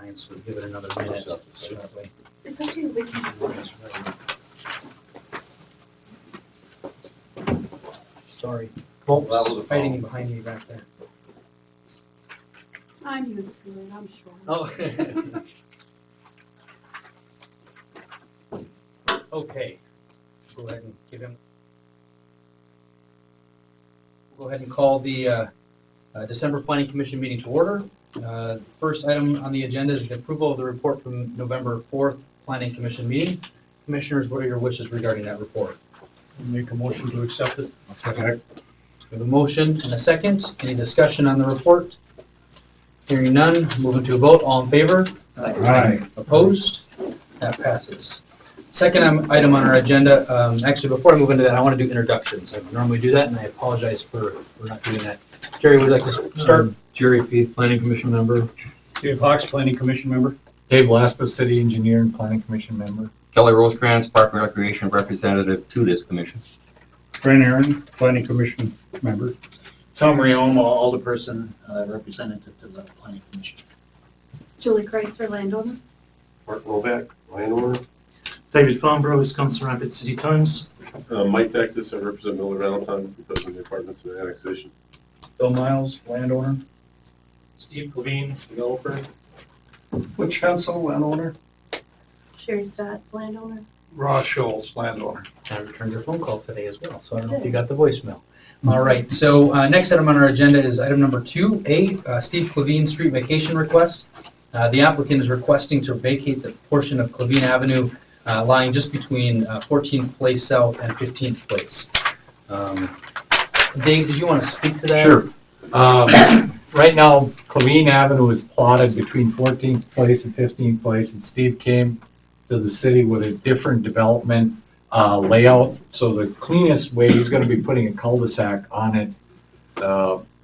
9, so we'll give it another minute. So that way. It's okay, we can. Sorry. Well, that was a Folks fighting problem. behind me back there. I'm used to it, I'm sure. Oh. Okay. Go ahead and give him. Go ahead and call the December Planning Commission meeting to order. First item on the agenda is the approval of the report from November 4th Planning Commission meeting. Commissioners, what are your wishes regarding that report? Make a motion to accept it. We have a motion and a second. Any discussion on the report? Hearing none, moving to a vote. All in favor? Aye. Opposed? That passes. Second item on our agenda, actually, before I move into that, I want to do introductions. I normally do that, and I apologize for not doing that. Jerry, would you like to start? Jerry Feith, Planning Commission member. Dave Hawks, Planning Commission member. Dave Laspa, City Engineer and Planning Commission member. Kelly Rosecrans, Park and Recreation Representative to this commission. Brent Aaron, Planning Commission member. Tom Rioma, Alderperson, representative to the Planning Commission. Julie Kreitzer, landowner. Mark Roback, landowner. David Farnborough, Wisconsin Rapids City Times. Mike Dactus, I represent Miller Valentine, President of the Apartments and Annexation. Bill Miles, landowner. Steve Levine, developer. Butch Fensel, landowner. Sherry Stats, landowner. Ross Scholes, landowner. I returned your phone call today as well, so I don't know if you got the voicemail. All right, so next item on our agenda is item number 2A, Steve Clavine Street vacation request. The applicant is requesting to vacate the portion of Clavine Avenue lying just between 14th Place South and 15th Place. Dave, did you want to speak to that? Sure. Right now, Clavine Avenue is plotted between 14th Place and 15th Place, and Steve came to the city with a different development layout. So the cleanest way, he's gonna be putting a cul-de-sac on it,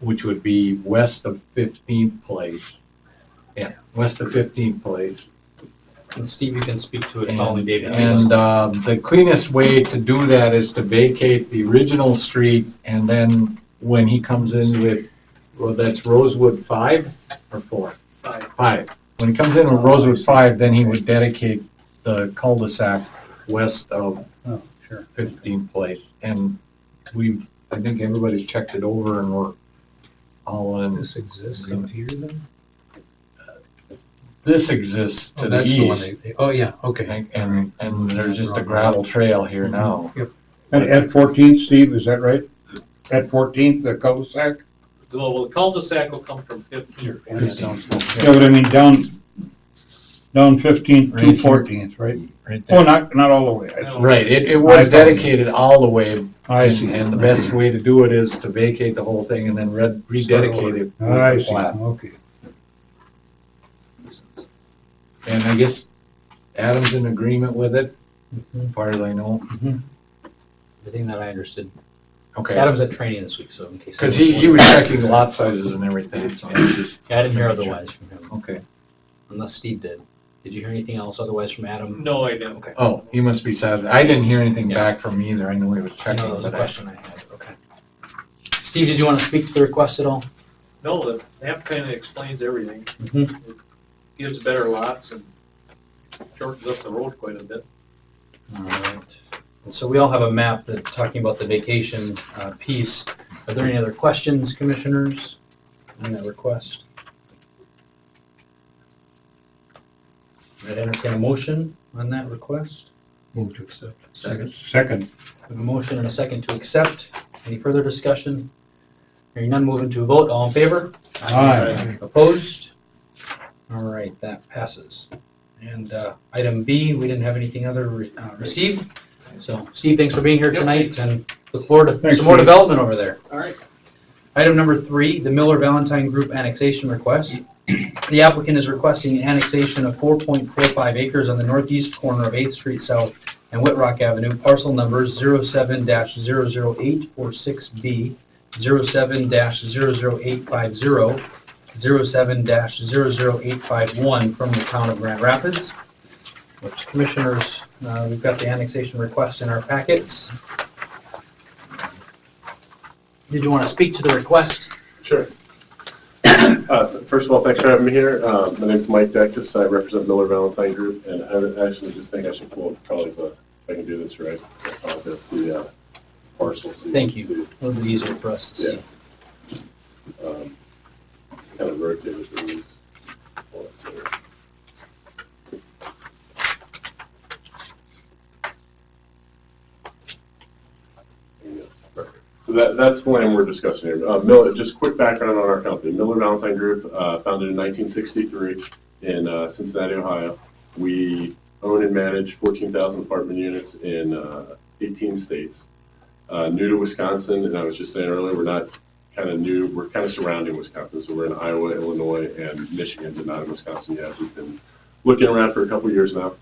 which would be west of 15th Place. Yeah, west of 15th Place. And Steve, you can speak to it following David. And the cleanest way to do that is to vacate the original street, and then when he comes in with, well, that's Rosewood 5 or 4? 5. When he comes in with Rosewood 5, then he would dedicate the cul-de-sac west of Oh, sure. 15th Place. And I think everybody's checked it over and we're all in. This exists out here then? This exists to the That's the one east. oh, yeah, okay. And there's just a gravel trail here now. And at 14th, Steve, is that right? At 14th, the cul-de-sac? Well, the cul-de-sac will come from 15. Yeah, but I mean, down 15th Right to here. 14th, right? Right Oh, there. not all the way. I see. Right, it I was thought- dedicated all the way. I see. And the best way to do it is to vacate the whole thing and then rededicate it. with I the see, plat. okay. And I guess Adam's in agreement with it, Mhm. as far as I know. Everything that I understood. Okay. Adam's at training this week, so in case. Because he was checking lot sizes and everything, so I was just, I didn't hear otherwise from him, okay. unless Steve did. Did you hear anything else otherwise from Adam? No, I didn't. Okay. Oh, he must be sad. I didn't hear anything Yeah. back from him either. I know he was I checking. know that was a but question I had, okay. Steve, did you want to speak to the request at all? No, the map kind of explains everything. Mhm. It gives better lots and shortens up the road quite a bit. All right. And so we all have a map that talking about the vacation piece. Are there any other questions, commissioners, on that request? I'd entertain a motion on that request. Move to accept. Second. Second. We have a motion and a second to accept. Any further discussion? Hearing none, moving to a vote. All in favor? Aye. Opposed? All right, that passes. And item B, we didn't have anything other received. So Steve, thanks for being here tonight and look forward to Thanks, some more Steve. development over there. All right. Item number 3, the Miller Valentine Group annexation request. The applicant is requesting annexation of 4.45 acres on the northeast corner of 8th Street South and Whitrock Avenue, parcel numbers 07-00846B, 07-00850, 07-00851 from the town of Grand Rapids. Which commissioners, we've got the annexation request in our packets. Did you want to speak to the request? Sure. First of all, thanks for having me here. My name's Mike Dectus. I represent Miller Valentine Group, and I actually just think I should pull up probably if I can do this right. The parcel. So Thank can you. see it. A little bit easier for us to see. Kind of rotate for these. So that's the land we're discussing here. Miller, just quick background on our company. Miller Valentine Group, founded in 1963 in Cincinnati, Ohio. We own and manage 14,000 apartment units in 18 states. New to Wisconsin, and I was just saying earlier, we're not kind of new, we're kind of surrounding Wisconsin. So we're in Iowa, Illinois, and Michigan, but not in Wisconsin yet. We've been looking around for a couple years now.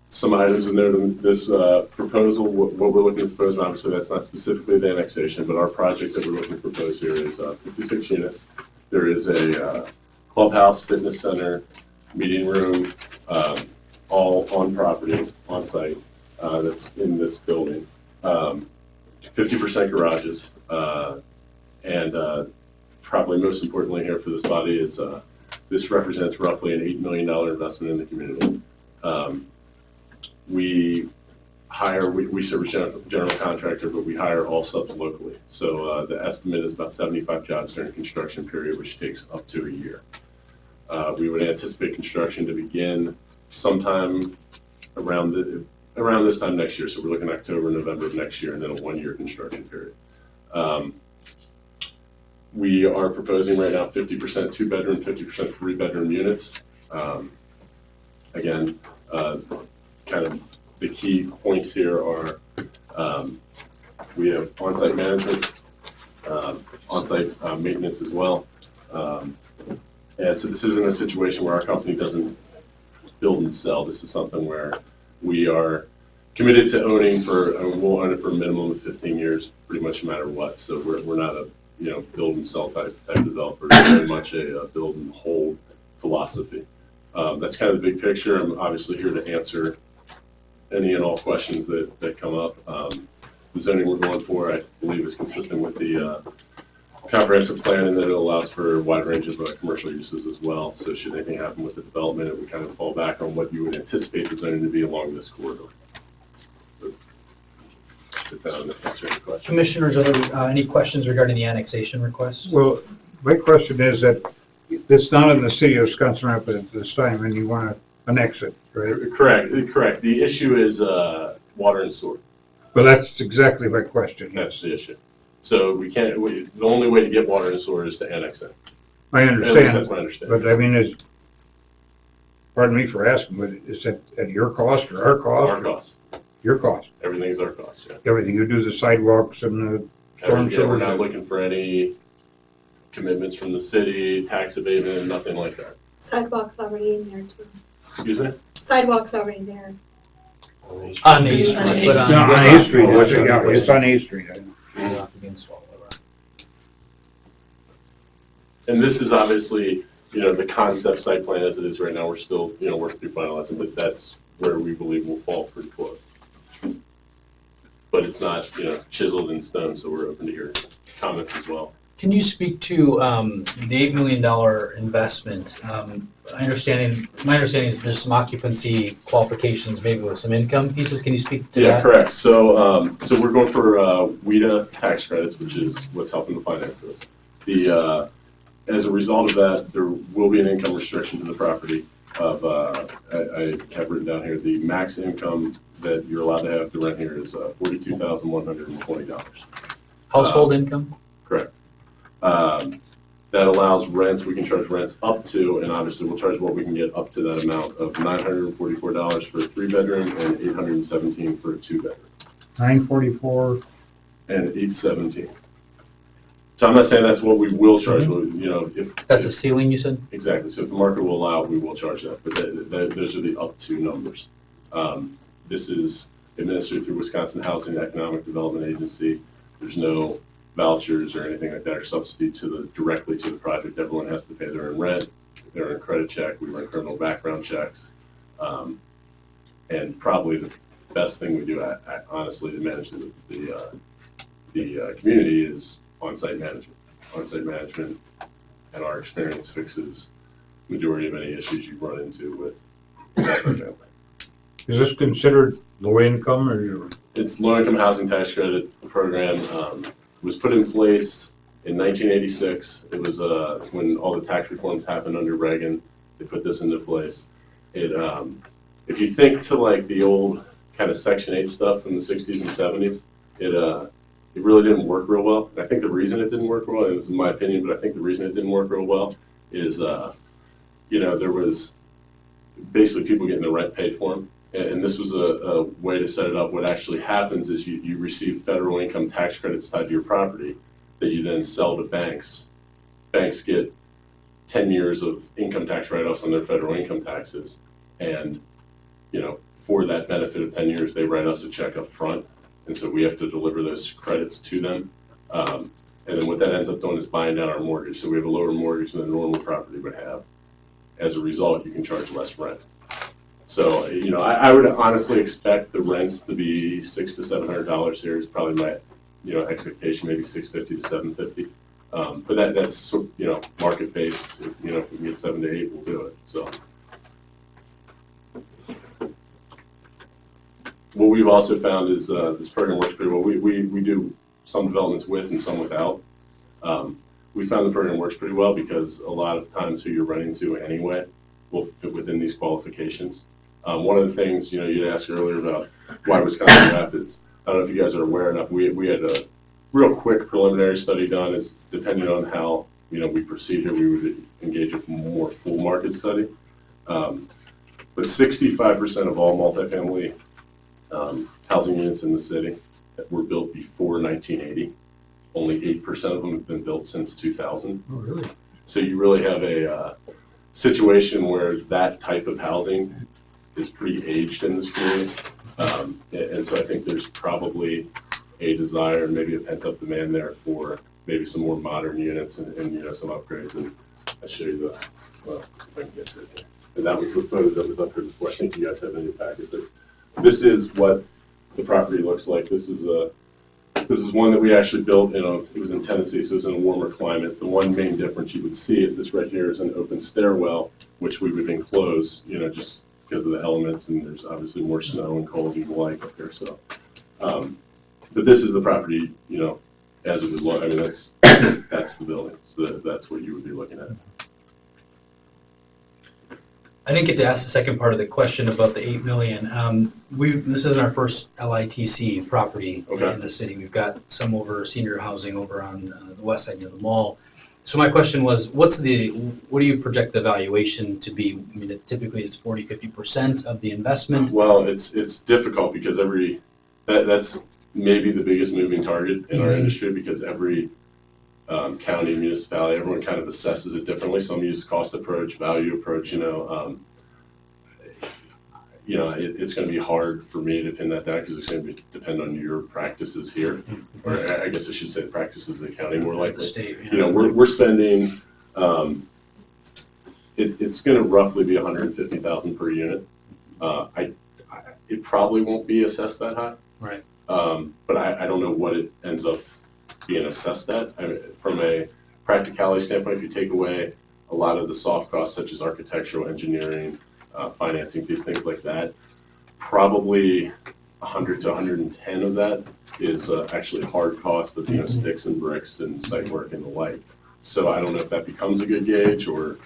Some items in there, this proposal, what we're looking to propose, and obviously that's not specifically the annexation, but our project that we're looking to propose here is 56 units. There is a clubhouse, fitness center, meeting room, all on property, on site, that's in this building. 50% garages, and probably most importantly here for this body is this represents roughly an $8 million investment in the community. We service general contractor, but we hire all subs locally. So the estimate is about 75 jobs during the construction period, which takes up to a year. We would anticipate construction to begin sometime around this time next year. So we're looking October, November of next year, and then a 1-year construction period. We are proposing right now 50% 2-bedroom, 50% 3-bedroom units. Again, kind of the key points here are we have on-site management, on-site maintenance as well. And so this isn't a situation where our company doesn't build and sell. This is something where we are committed to owning we'll own it for a minimum of 15 years, pretty much no matter what. So we're not a build and sell type developer. It's very much a build and hold philosophy. That's kind of the big picture. I'm obviously here to answer any and all questions that come up. The zoning we're going for, I believe, is consistent with the comprehensive plan, and that it allows for a wide range of commercial uses as well. So should anything happen with the development, it would kind of fall back on what you would anticipate the zoning to be along this corridor. So, sit down and answer any questions. Commissioners, are there any questions regarding the annexation request? Well, my question is that it's not in the city of Wisconsin Rapids at this time, and you want to annex it, right? Correct. The issue is water and sewer. Well, that's exactly my question. That's the issue. So the only way to get water and sewer is to annex it. I At least that's understand, my understanding. but I mean, pardon me for asking, but is it at your cost or our cost? Our cost. Your cost. Everything is our cost, yeah. Everything. You do the sidewalks and the storm Yeah, we're not sewers. looking for any commitments from the city, tax abatement, nothing like that. Sidewalks already in there too. Excuse me? Sidewalks already there. On A Street, but No, on A Street, yeah, it's on A Street. I know. And this is obviously, the concept site plan as it is right now, we're still, working through finalizing, but that's where we believe we'll fall pretty close. But it's not, chiseled in stone, so we're open to your comments as well. Can you speak to the $8 million investment? My understanding is there's some occupancy qualifications, maybe with some income pieces. Can you speak to Yeah, that? correct. So, we're going for WIDA tax credits, which is what's helping to finance this. As a result of that, there will be an income restriction to the property of, I have written down here, the max income that you're allowed to have to rent here is $42,120. Household income? Correct. That allows rents, we can charge rents up to, and obviously we'll charge what we can get up to that amount of $944 for a 3-bedroom and $817 for a 2-bedroom. 944. And 817. So I'm not saying that's what we will charge, but if That's a ceiling, you said? exactly. So if the market will allow, we will charge that. But those are the up to numbers. This is administered through Wisconsin Housing and Economic Development Agency. There's no vouchers or anything like that, or subsidy directly to the project. Everyone has to pay their own rent, their own credit check. We run criminal background checks, and probably the best thing we do, honestly, to manage the community is on-site management. on-site management and our experience fixes majority of any issues you run into with multifamily. Is this considered low income or? It's low-income housing tax credit program, was put in place in 1986. It was when all the tax reforms happened under Reagan. They put this into place. It, if you think to like the old kind of Section 8 stuff from the 60s and 70s, it really didn't work real well. And I think the reason it didn't work well, and this is my opinion, but I think the reason it didn't work real well is, there was basically people getting the rent paid for them. And this was a way to set it up. What actually happens is you receive federal income tax credits tied to your property that you then sell to banks. Banks get 10 years of income tax write-offs on their federal income taxes. And, for that benefit of 10 years, they write us a check up front. And so we have to deliver those credits to them. And then what that ends up doing is buying down our mortgage. So we have a lower mortgage than a normal property would have. As a result, you can charge less rent. So, I would honestly expect the rents to be $600 to $700 here is probably my, expectation, maybe $650 to $750. But that's, market based. If we can get 7 to 8, we'll do it. So. What we've also found is this program works pretty well. We do some developments with and some without. We found the program works pretty well because a lot of times who you're renting to anyway will fit within these qualifications. One of the things, you'd asked earlier about why Wisconsin Rapids. I don't know if you guys are aware enough. We had a real quick preliminary study done. It's depending on how we proceed here, we would engage a more full market study. But 65% of all multifamily housing units in the city were built before 1980. Only 8% of them have been built since 2000. Oh, really? So you really have a situation where that type of housing is pretty aged in this community. And so I think there's probably a desire and maybe a pent-up demand there for maybe some more modern units and some upgrades. And I'll show you if I can get to it here. And that was the photo that was up here before. I think you guys have it in your packet. But this is what the property looks like. This is one that we actually built it was in Tennessee, so it was in a warmer climate. The one main difference you would see is this right here is an open stairwell, which we would enclose, just because of the elements, and there's obviously more snow and cold and the like up here. So, but this is the property, as it would look. I mean, that's the building. So that's what you would be looking at. I didn't get to ask the second part of the question about the $8 million. This isn't our first LITC property in the city. We've got some over senior housing over on the west side near the mall. So my question was, what do you project the valuation to be? I mean, typically it's 40-50% of the investment. Well, it's difficult because that's maybe the biggest moving target in our industry because every county, municipality, everyone kind of assesses it differently. Some use cost approach, value approach, it's going to be hard for me to pin that down because it's going to depend on your practices here. Or I guess I should say the practices of the county more likely. The state, We're spending, it's going to roughly be $150,000 per unit. It probably won't be assessed that high. Right. But I don't know what it ends up being assessed at. I mean, from a practicality standpoint, if you take away a lot of the soft costs such as architectural, engineering, financing fees, things like that, probably 100 to 110 of that is actually hard cost of sticks and bricks and site work and the like. So I don't know if that becomes a good gauge or.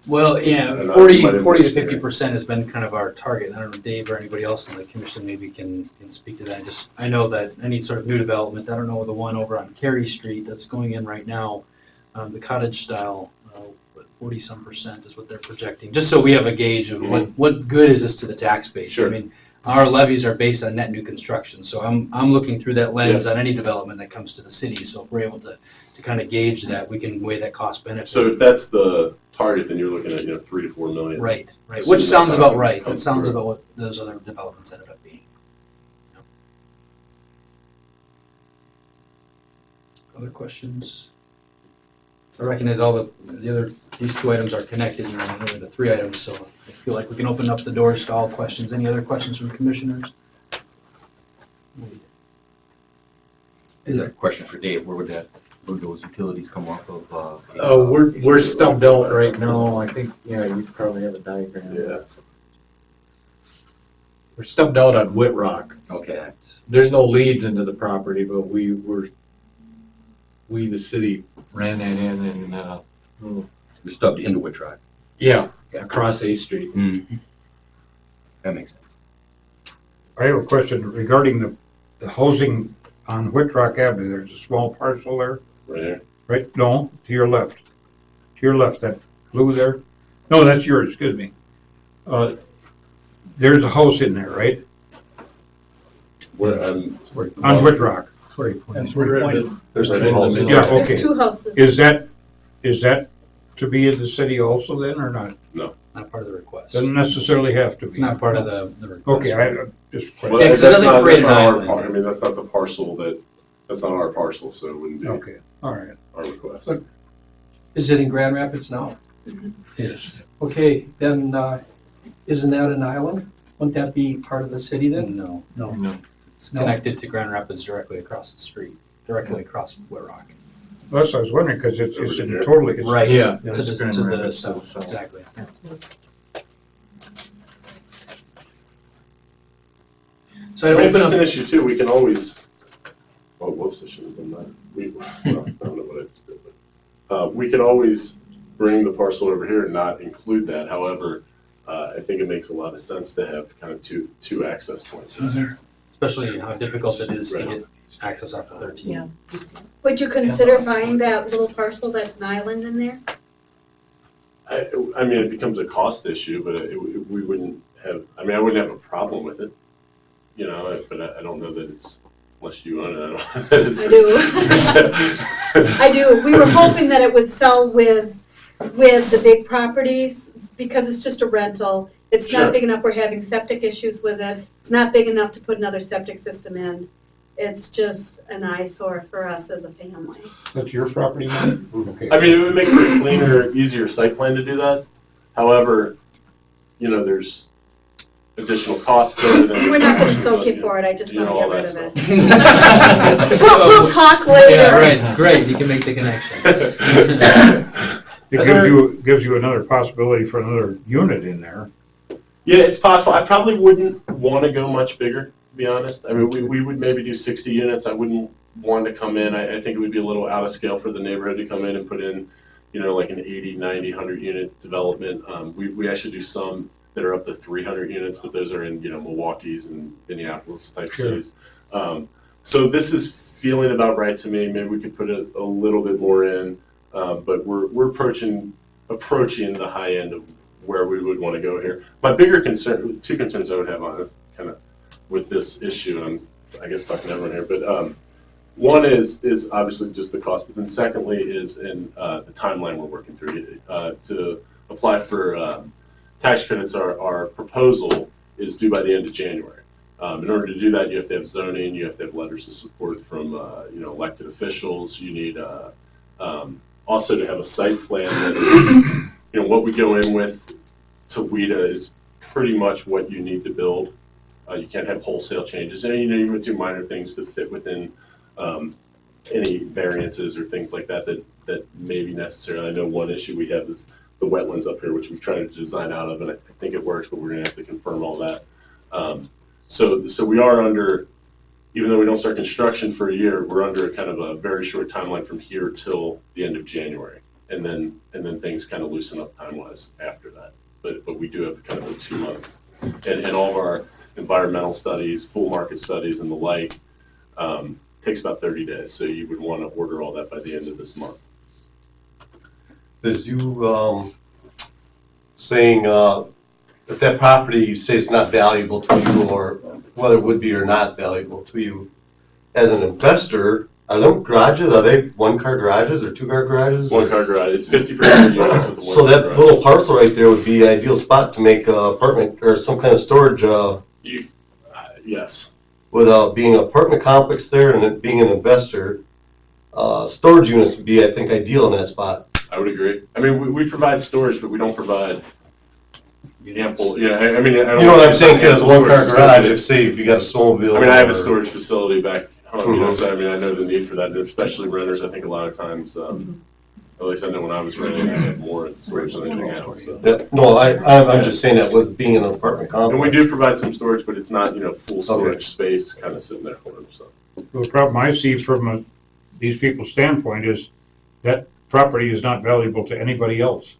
Well, yeah, 40 to 50% has been kind of our target. I don't know, Dave or anybody else on the commission maybe can speak to that. I know that any sort of new development, I don't know, the one over on Cary Street that's going in right now, the cottage style, 40% is what they're projecting. Just so we have a gauge of what good is this to the tax base. Sure. I mean, our levies are based on net new construction, so I'm looking through that lens on any development that comes to the city. So if we're able to kind of gauge that, we can weigh that cost benefit. So if that's the target, then you're looking at 3 to 4 million. Right. Assuming Which sounds that's about how it right. That comes sounds through. about what those other developments ended up being. Other questions? I recognize these two items are connected, and then the three items, so I feel like we can open up the doors to all questions. Any other questions from commissioners? Is that a question for Dave? Where would that Would those utilities come off of, Oh, we're stubbed out right now. I think, yeah, you probably have a diagram. Yeah. We're stubbed out on Whitrock. Okay. There's no leads into the property, but we, the city, ran that in and, You're stubbed into Wittrock. yeah, across A Street. That makes sense. I have a question regarding the housing on Whitrock Avenue. There's a small parcel there, Right here. right? No, to your left. To your left, that blue there. No, that's yours, excuse me. There's a house in there, right? Where, On Whitrock. That's where There's Right two in the houses. middle. Yeah, There's okay. 2 houses. Is that to be in the city also then, or not? Not part of the request. Doesn't necessarily have to be. It's not part of the request. Okay, I just. well, Yeah, 'cause it that's doesn't not, create that's an not our island. par, I mean, that's not the parcel that's not our parcel, so it wouldn't be our Okay, all right. request. But- Is it in Grand Rapids now? Yes. Okay, then, isn't that an island? Wouldn't that be part of the city then? No, No. it's connected to Grand Rapids directly across the street, directly across Whitrock. That's what I was wondering, because it's Over in here. totally, it's. Right. Yeah. To the, Grand to the Rapids, south, south. exactly. So I I'd mean, if open it's an up, issue too, we can always, oh, whoops, I should have done that. I don't know what I just did, but, we could always bring the parcel over here and not include that. However, I think it makes a lot of sense to have kind of two access points. especially how difficult it is to Right. get access after 13. Yeah. Would you consider buying that little parcel that's an island in there? I mean, it becomes a cost issue, but we wouldn't have, I mean, I wouldn't have a problem with it, you know, but I don't know that it's, unless you own it, I don't know that it's I for do. sale. I do. We were hoping that it would sell with the big properties because it's just a rental. It's Sure. not big enough. We're having septic issues with it. It's not big enough to put another septic system in. It's just an eyesore for us as a family. That's your property now? Okay. I mean, it would make for a cleaner, easier site plan to do that. However, you know, there's additional costs there. We're not gonna soak you for it. I just You know, wanna all get rid that of stuff. it. We'll talk later. Yeah, right, great, you can make the connection. It gives you another possibility for another unit in there. Yeah, it's possible. I probably wouldn't want to go much bigger, to be honest. I mean, we would maybe do 60 units. I wouldn't want to come in. I think it would be a little out of scale for the neighborhood to come in and put in, you know, like an 80, 90, 100 unit development. We actually do some that are up to 300 units, but those are in, you know, Milwaukee's and Minneapolis type Sure. cities. So this is feeling about right to me. Maybe we could put a little bit more in, but we're approaching the high end of where we would want to go here. My bigger concern, two concerns I would have on this, kind of with this issue, and I'm, I guess, talking to everyone here, but one is obviously just the cost, but then secondly is in the timeline we're working through. To apply for tax credits, our proposal is due by the end of January. In order to do that, you have to have zoning, you have to have letters of support from you know, elected officials. You need also to have a site plan that is, you know, what we go in with to WIDA is pretty much what you need to build. You can't have wholesale changes, and you know, you would do minor things to fit within any variances or things like that that may be necessary. I know one issue we have is the wetlands up here, which we've tried to design out of, and I think it works, but we're gonna have to confirm all that. So we are under, even though we don't start construction for a year, we're under kind of a very short timeline from here till the end of January. And then things kind of loosen up time-wise after that. But we do have kind of a 2-month, and all of our environmental studies, full market studies and the like, takes about 30 days. So you would want to order all that by the end of this month. Is you saying that property you say is not valuable to you, or whether it would be or not valuable to you as an investor? Are them garages? Are they 1-car garages or 2-car garages? 1-car garage, it's 50% units with the 1-car So that garage. little parcel right there would be an ideal spot to make an apartment or some kind of storage. Yes. With being an apartment complex there and it being an investor, storage units would be, I think, ideal in that spot. I would agree. I mean, we provide storage, but we don't provide ample, yeah, I mean, I don't You know what I'm saying? ample Because a 1-car storage, garage, but if say if you got a snowmobile. I mean, I have a or- storage facility back Yes, I mean, I know the need for that, especially renters. I think a lot of times, at least I know when I was renting, I had more in storage than anything else. So. Yeah, no, I'm just saying that with being an apartment complex. And we do provide some storage, but it's not, full storage space kind of sitting there for them, so. The problem I see from these people's standpoint is that property is not valuable to anybody else.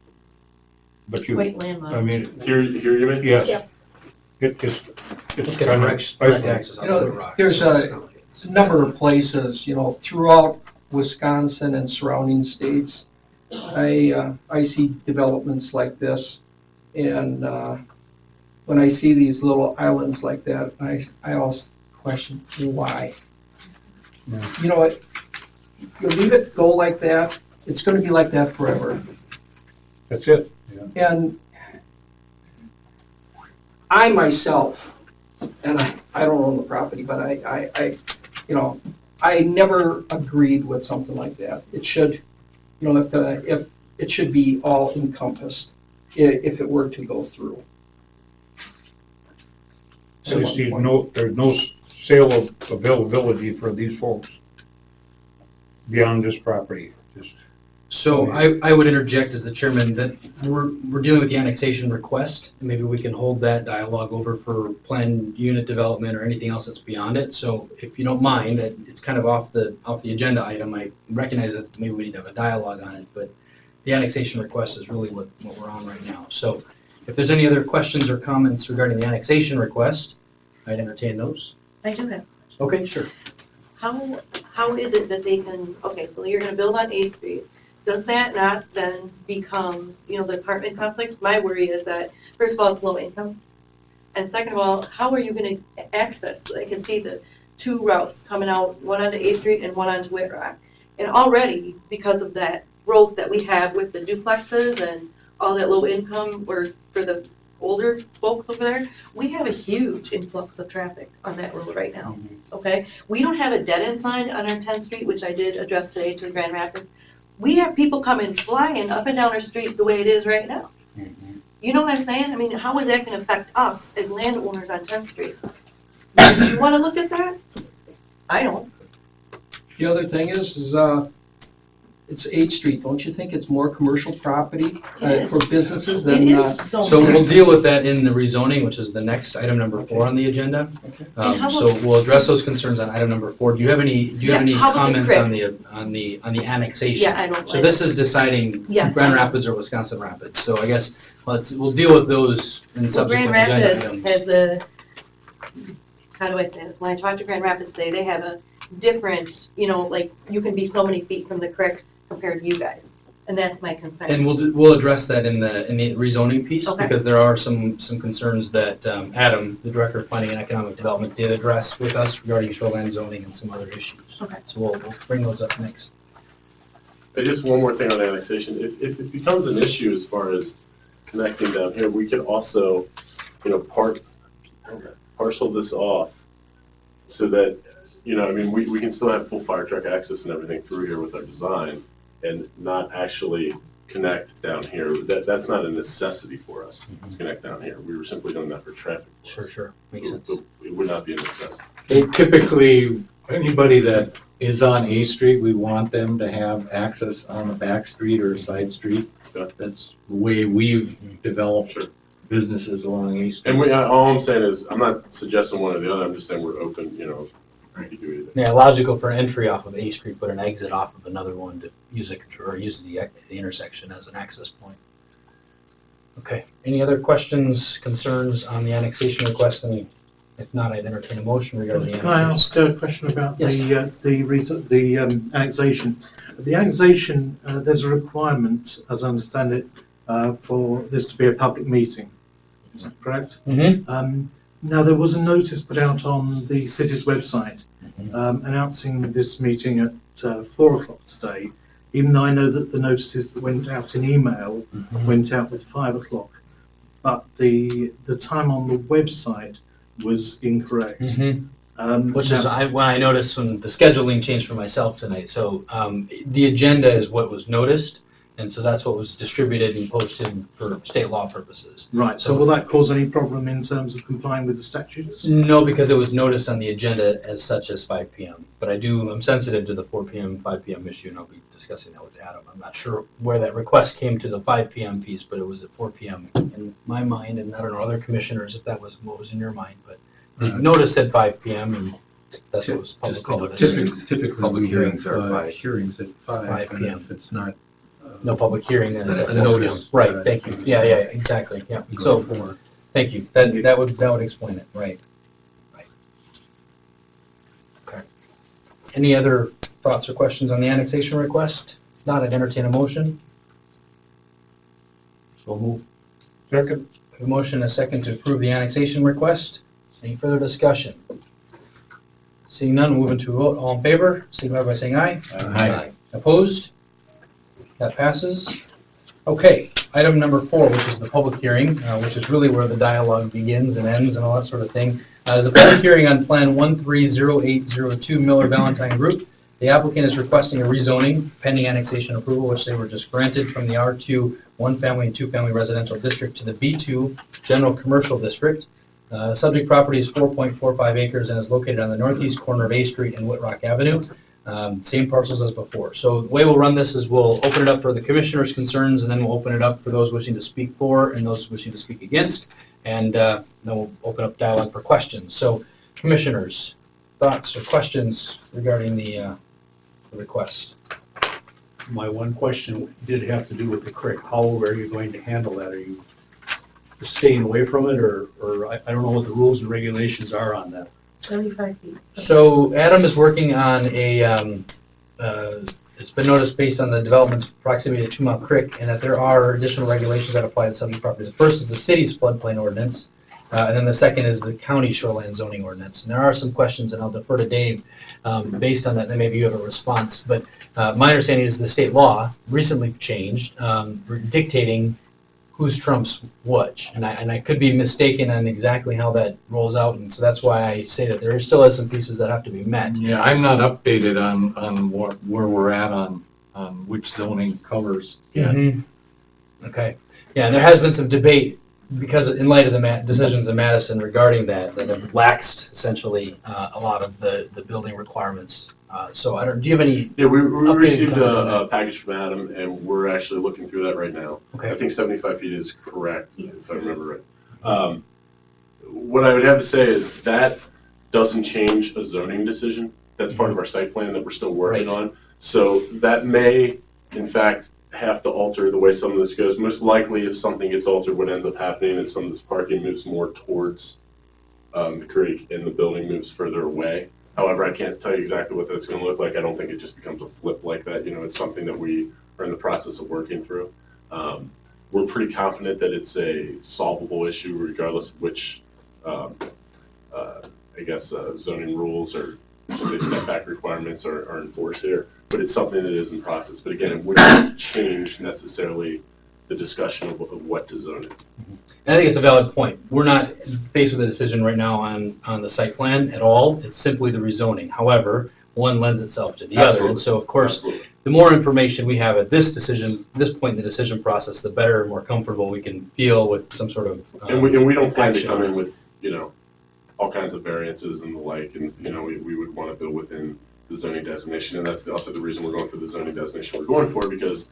But you, Great landmark. I mean, Here you mean? yes. Yep. It's Let's get a kind of direct isolated. access on You know, the rock. there's a number of places, throughout Wisconsin and surrounding states. I see developments like this, and when I see these little islands like that, I always question why. Yeah. You know what? You leave it go like that, it's going to be like that forever. That's it. And I myself, and I don't own the property, but I never agreed with something like that. It should, if it should be all encompassed, if it were to go through. So you see, there's no sale of availability for these folks beyond this property. Just So I would interject as the chairman that we're dealing with the annexation request, and maybe we can hold that dialogue over for planned unit development or anything else that's beyond it. So if you don't mind, that it's kind of off the agenda item. I recognize that maybe we need to have a dialogue on it, but the annexation request is really what we're on right now. So if there's any other questions or comments regarding the annexation request, I'd entertain those. I do have. Okay, sure. How is it that they can, okay, so you're gonna build on A Street. Does that not then become, the apartment complex? My worry is that, first of all, it's low income. And second of all, how are you gonna access? I can see the two routes coming out, one onto A Street and one onto Whitrock. And already, because of that growth that we have with the duplexes and all that low income, or for the older folks over there, we have a huge influx of traffic on that road right now, okay? We don't have a dead end sign on our 10th Street, which I did address today to the Grand Rapids. We have people coming flying up and down our street the way it is right now. You know what I'm saying? I mean, how is that gonna affect us as landowners on 10th Street? Do you wanna look at that? I don't. The other thing is it's 8th Street. Don't you think it's more commercial property for businesses than? It is. So we'll deal with that in the rezoning, which is the next item number 4 on the agenda. Okay. And how So we'll address those concerns on item number 4. Do you have any Yeah, how about the comments CRIP? on the annexation? Yeah, I don't So like this is deciding Yes, Grand I know. Rapids or Wisconsin Rapids. So I guess we'll deal with those in Well, subsequent Grand agenda Rapids items. has a, how do I say this? When I talked to Grand Rapids today, they have a different, like you can be so many feet from the creek compared to you guys. And that's my concern. And we'll address that in the rezoning piece, Okay. because there are some concerns that Adam, the Director of Planning and Economic Development, did address with us regarding shoreline zoning and some other issues. Okay. So we'll bring those up next. And just one more thing on annexation. If it becomes an issue as far as connecting down here, we could also, parcel this off so that, we can still have full fire truck access and everything through here with our design and not actually connect down here. That's not a necessity for us to connect down here. We were simply doing that for traffic. for us. Sure. Makes sense. So it would not be a necessity. They typically, anybody that is on A Street, we want them to have access on the back street or side street. Yeah. That's the way we've developed Sure. businesses along A Street. And all I'm saying is, I'm not suggesting one or the other. I'm just saying we're open, we could do either. Yeah, logical for an entry off of A Street, but an exit off of another one to use the intersection as an access point. Okay, any other questions, concerns on the annexation request? And if not, I'd entertain a motion regarding the Can I annexation. ask a question about Yes. the annexation? The annexation, there's a requirement, as I understand it, for this to be a public meeting. Is that correct? Mm-hmm. Now, there was a notice put out on the city's website announcing this meeting at 4 o'clock today, even though I know that the notices that went out in email went out at 5 o'clock. But the time on the website was incorrect. Which is when I noticed when the scheduling changed for myself tonight. So the agenda is what was noticed, And so that's what was distributed and posted for state law purposes. Right, so will that cause any problem in terms of complying with the statutes? No, because it was noticed on the agenda as such as 5 PM. But I'm sensitive to the 4 PM, 5 PM issue, and I'll be discussing that with Adam. I'm not sure where that request came to the 5 PM piece, but it was at 4 PM in my mind, and I don't know, other commissioners, if that was what was in your mind, but the notice said 5 PM, and that's what was publicly noticed. Typically, public hearings are by. Hearings at 5 5 p.m. If it's not. No public hearing, then it's at A 4 PM. notice. Right, thank you. Yeah, exactly, yeah. So, thank you. That would explain it, right. Okay. Any other thoughts or questions on the annexation request? If not, I'd entertain a motion. So move. Second. A motion, a second to approve the annexation request. Any further discussion? Seeing none, moving to a vote. All in favor, signify by saying aye. Aye. Opposed? That passes. Okay, item number 4, which is the public hearing, which is really where the dialogue begins and ends and all that sort of thing, is a public hearing on Plan 130802 Miller Valentine Group. The applicant is requesting a rezoning pending annexation approval, which they were just granted from the R2 1-family and 2-family residential district to the B2 general commercial district. Subject property is 4.45 acres and is located on the northeast corner of A Street and Whitrock Avenue. Same parcels as before. So the way we'll run this is we'll open it up for the commissioners' concerns, and then we'll open it up for those wishing to speak for and those wishing to speak against, and then we'll open up dialogue for questions. So, commissioners, thoughts or questions regarding the request? My one question did have to do with the creek. How are you going to handle that? Are you staying away from it, or I don't know what the rules and regulations are on that? 75 feet. So Adam is working on it's been noticed based on the development's proximity to Two Mile Creek, and that there are additional regulations that apply to subject properties. The first is the city's floodplain ordinance, and then the second is the county shoreline zoning ordinance. And there are some questions, and I'll defer to Dave based on that, then maybe you have a response. But my understanding is the state law recently changed, dictating whose trumps which, and I could be mistaken on exactly how that rolls out, and so that's why I say that there still is some pieces that have to be met. Yeah, I'm not updated on where we're at on which zoning covers. Mhm. Okay, yeah, and there has been some debate because in light of the decisions in Madison regarding that have laxed essentially a lot of the building requirements. So I don't, do you have any? Yeah, we updated received comment on a package from Adam, and we're actually looking through that right now. I Okay, think 75 feet is correct, if I remember right. What I would have to say is that doesn't change a zoning decision. That's part of our site plan that we're still working Right. on. So that may, in fact, have to alter the way some of this goes. Most likely, if something gets altered, what ends up happening is some of this parking moves more towards the creek and the building moves further away. However, I can't tell you exactly what that's going to look like. I don't think it just becomes a flip like that. It's something that we are in the process of working through. We're pretty confident that it's a solvable issue regardless of which, zoning rules or just say setback requirements are enforced here. But it's something that is in process. But again, it wouldn't change necessarily the discussion of what to zone it. and I think it's a valid point. We're not faced with a decision right now on the site plan at all. It's simply the rezoning. However, one lends itself to the other, and so of course, Absolutely. the more information we have at this point in the decision process, the better and more comfortable we can feel with some sort of. And we don't plan to action. come in with, all kinds of variances and the like, and, we would want to build within the zoning designation, and that's also the reason we're going for the zoning designation we're going for, because,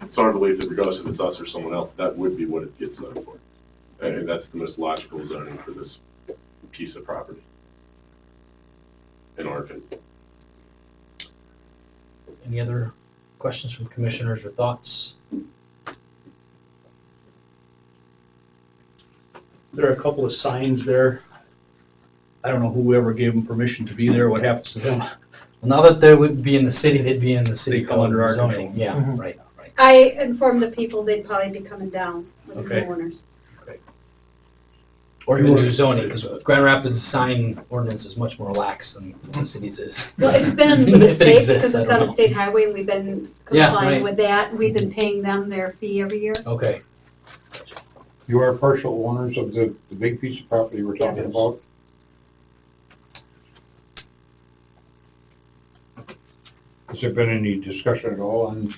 it's our belief that regardless if it's us or someone else, that would be what it gets zoned for. And that's the most logical zoning for this piece of property, in our opinion. Any other questions from commissioners or thoughts? There are a couple of signs there. I don't know whoever gave them permission to be there, what happens to them? Well, now that they would be in the city, they'd be in the city They come under our zoning. control. Yeah, Mhm. right. I informed the people they'd probably be coming down with the Okay. homeowners. Or even new zoning, because Grand Rapids sign ordinance is much more lax than the city's is. Well, it's been with the If it state, exists, because I it's don't on a know. state highway, and we've been Yeah, complying right. with that. We've been paying them their fee every year. Okay, You are partial owners of the big piece of property we're talking Yes. about? Has there been any discussion at all on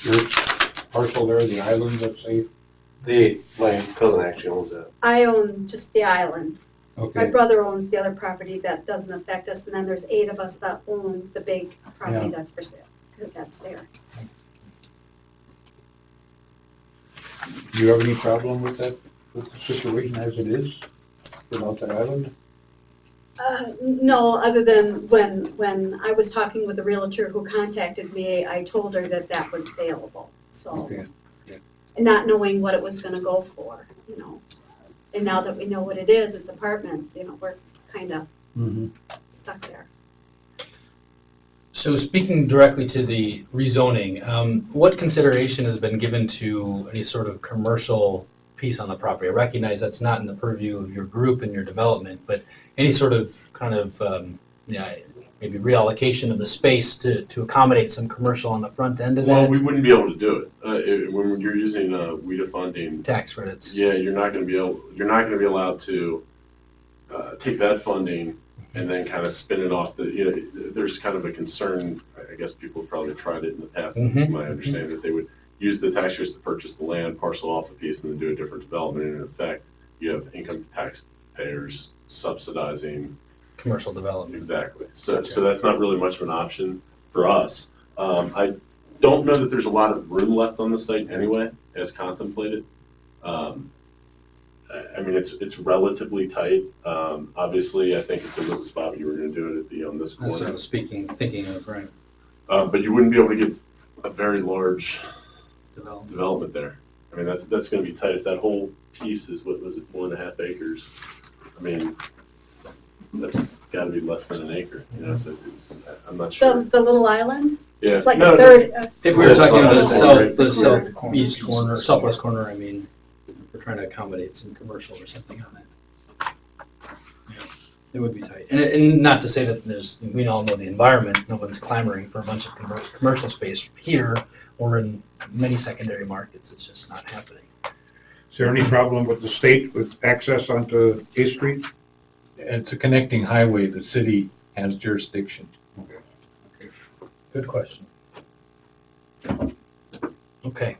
Your parcel there, the island, let's say? My cousin actually owns that. I own just the island. My Okay, brother owns the other property that doesn't affect us, and then there's 8 of us that own the big property Yeah. that's for sale, that's there. do you have any problem with that, with the situation as it is, without that island? No, other than when I was talking with the realtor who contacted me, I told her that that was available, so. Okay. Not knowing what it was gonna go for, you know. And now that we know what it is, it's apartments, you know, we're kinda stuck there. So speaking directly to the rezoning, what consideration has been given to any sort of commercial piece on the property? I recognize that's not in the purview of your group and your development, but any sort of maybe reallocation of the space to accommodate some commercial on the front end of Well, that? we wouldn't be able to do it. When you're using WIDA funding, Tax credits. yeah, you're not gonna be allowed to take that funding and then kind of spin it off there's kind of a concern, I guess people have probably tried it in the past, Mhm. my understanding, that they would use the tax credits to purchase the land, parcel off a piece, and then do a different development. And in effect, you have income taxpayers subsidizing. Commercial development. Exactly. So Gotcha. that's not really much of an option for us. I don't know that there's a lot of room left on the site anyway, as contemplated. I mean, it's relatively tight. Obviously, I think if there was a spot you were going to do it, it'd be on this That's what I corner. was thinking of, right? But you wouldn't be able to get a very large Development. development there. I mean, that's going to be tight. If that whole piece is, 4.5 acres, I mean, that's got to be less than an acre, you know, so it's I'm not sure. The little island, Yeah. it's like No, a no, third, If we were talking about the Right. southeast corner, southwest corner, I mean, if we're trying to accommodate some commercial or something on it. Yeah, it would be tight. And not to say that we all know the environment, no one's clamoring for a bunch of commercial space here or in many secondary markets, it's just not happening. Is there any problem with the state with access onto A Street? It's a connecting highway, the city has jurisdiction. Good question. Okay,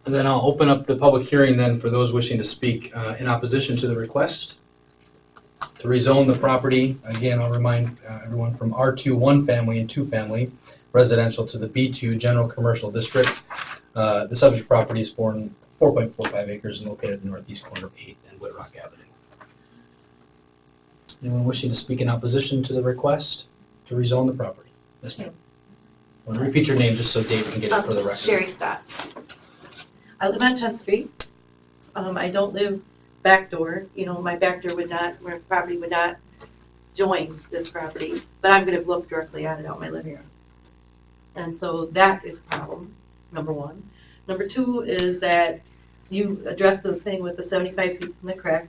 and then I'll open up the public hearing then for those wishing to speak in opposition to the request to rezone the property. Again, I'll remind everyone from R2 1 family and 2 family residential to the B2 general commercial district. The subject property is 4.45 acres and located at the northeast corner of 8 and Whitrock Avenue. Anyone wishing to speak in opposition to the request to rezone the property? Yes, ma'am. Want to repeat your name just so Dave can get it for the record? Sherry Stotts. I live on 10th Street. I don't live back door, my back door my property would not join this property, but I'm gonna look directly at it out my living room. And so that is a problem, number one. Number two is that you addressed the thing with the 75 feet from the creek,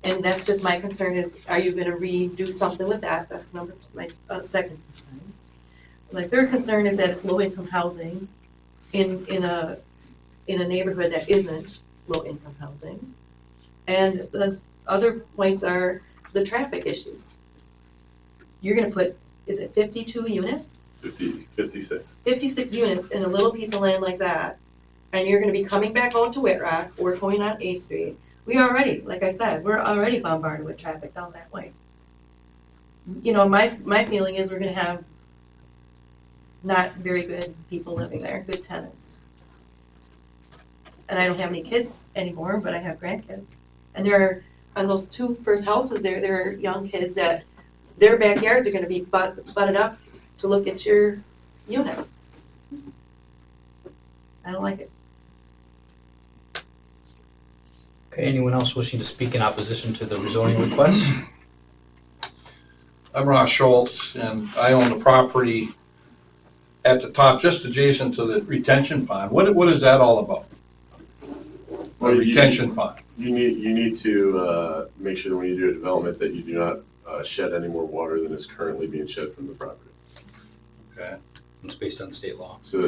and that's just my concern is, are you gonna redo something with that? That's my second concern. My third concern is that it's low-income housing in a neighborhood that isn't low-income housing. And the other points are the traffic issues. You're gonna put, is it 52 units? 56. 56 units in a little piece of land like that, and you're gonna be coming back out to Whitrock or going on A Street. We already, like I said, we're already bombarded with traffic down that way. My feeling is we're gonna have not very good people living there, good tenants. And I don't have any kids anymore, but I have grandkids. And on those 2 first houses there are young kids that their backyards are gonna be butted up to look at your unit. I don't like it. Okay, anyone else wishing to speak in opposition to the rezoning request? I'm Ross Schultz, and I own the property at the top, just adjacent to the retention pond. What is that all about? Well, Retention pond. You need to make sure that when you do a development that you do not shed any more water than is currently being shed from the property. Okay. It's based on state law. So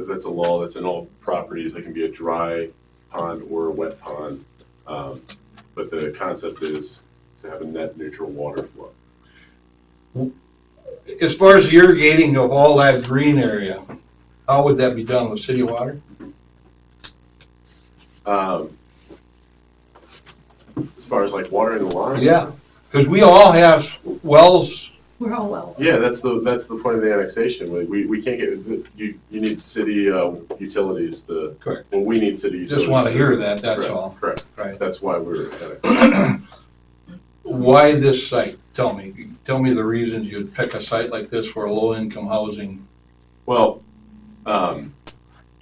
that's a law that's in all properties. That can be a dry pond or a wet pond. But the concept is to have a net neutral water flow. As far as the irrigating of all that green area, How would that be done with city water? As far as like watering the lawn? Yeah, because we all have wells. We're all wells. Yeah, that's the point of the annexation. We can't get, you need city utilities to. Correct. Well, we need city utilities. Just want to hear that, that's Correct, all. Correct. Right. That's why we're annexing. Why this site? Tell me the reasons you'd pick a site like this for a low-income housing. Well,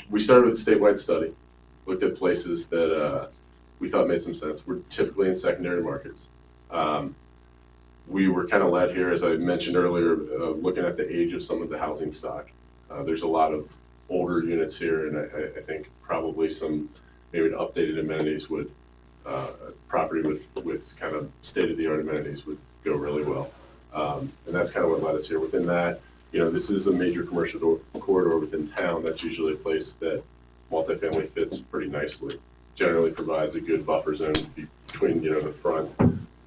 we started with a statewide study, looked at places that we thought made some sense. We're typically in secondary markets. We were kind of led here, as I mentioned earlier, looking at the age of some of the housing stock. There's a lot of older units here, and I think probably some maybe updated amenities would, property with kind of state-of-the-art amenities would go really well. And that's kind of what led us here. Within that, this is a major commercial corridor within town. That's usually a place that multifamily fits pretty nicely. Generally provides a good buffer zone between, the front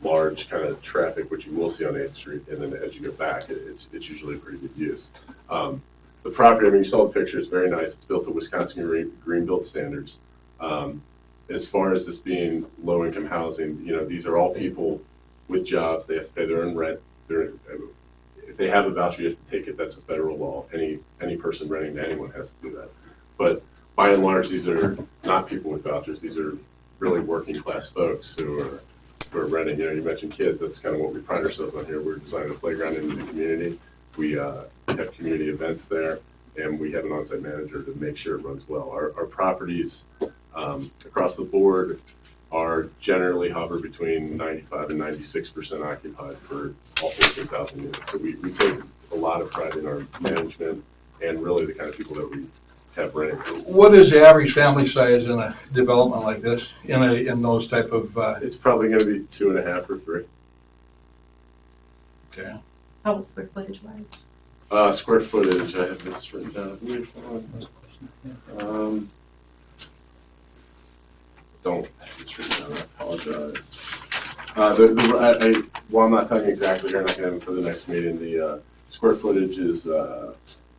large kind of traffic, which you will see on 8th Street, and then as you go back, it's usually a pretty good use. The property, you saw the picture, it's very nice. It's built to Wisconsin Green Built standards. As far as this being low-income housing, these are all people with jobs. They have to pay their own rent. If they have a voucher, you have to take it. That's a federal law. Any person renting to anyone has to do that. But by and large, these are not people with vouchers. These are really working-class folks who are renting. You mentioned kids. That's kind of what we pride ourselves on here. We're designing a playground in the community. We have community events there, and we have an on-site manager to make sure it runs well. Our properties across the board are generally hover between 95 and 96% occupied for all 14,000 units. So we take a lot of pride in our management and really the kind of people that we have renting. What is the average family size in a development like this, in those type of? It's probably going to be 2.5 or 3. Okay. How about square footage wise? Square footage, I have this written down. I believe. Don't have this written down, I apologize. Well, I'm not telling you exactly here, and I can have it for the next meeting. The square footage is, I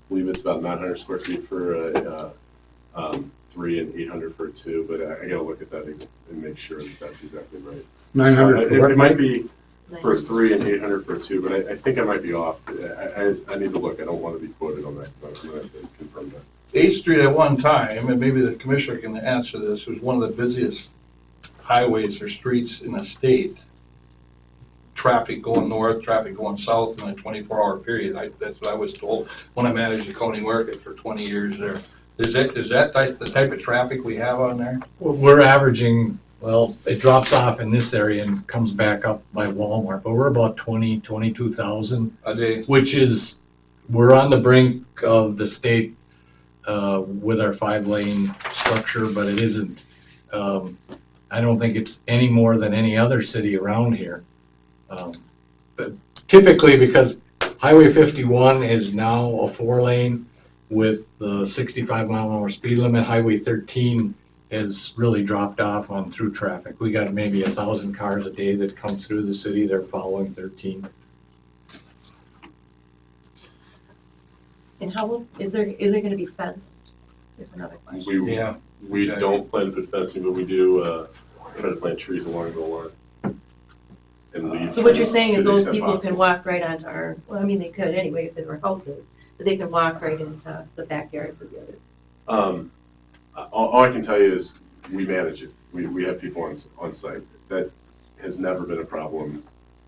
believe it's about 900 square feet for a 3 and 800 for a 2, but I gotta look at that and make sure that that's exactly right. 900 It might be for a 3 and 800 for a 2, but I think I might be off. I need to look. I don't want to be quoted on that, but I'm gonna have to confirm that. 8th Street at one time, and maybe the commissioner can answer this, was one of the busiest highways or streets in the state. Traffic going north, traffic going south in a 24-hour period. That's what I was told when I managed the Coney Market for 20 years there. Is that the type of traffic we have on there? We're averaging, well, it drops off in this area and comes back up by Walmart, but we're about 22,000 a day, which is, we're on the brink of the state with our 5-lane structure, but it isn't. I don't think it's any more than any other city around here. But typically, because Highway 51 is now a 4-lane with the 65-mile-an-hour speed limit, Highway 13 has really dropped off on through traffic. We got maybe 1,000 cars a day that come through the city. They're following 13. And is it gonna be fenced? There's another question. We don't plan to put fencing, but we do try to plant trees along the line. And leaves So what you're to saying the is those extent people possible. can walk right onto they could anyway if they were houses, but they can walk right into the backyards of the other. All I can tell you is we manage it. We have people on site. That has never been a problem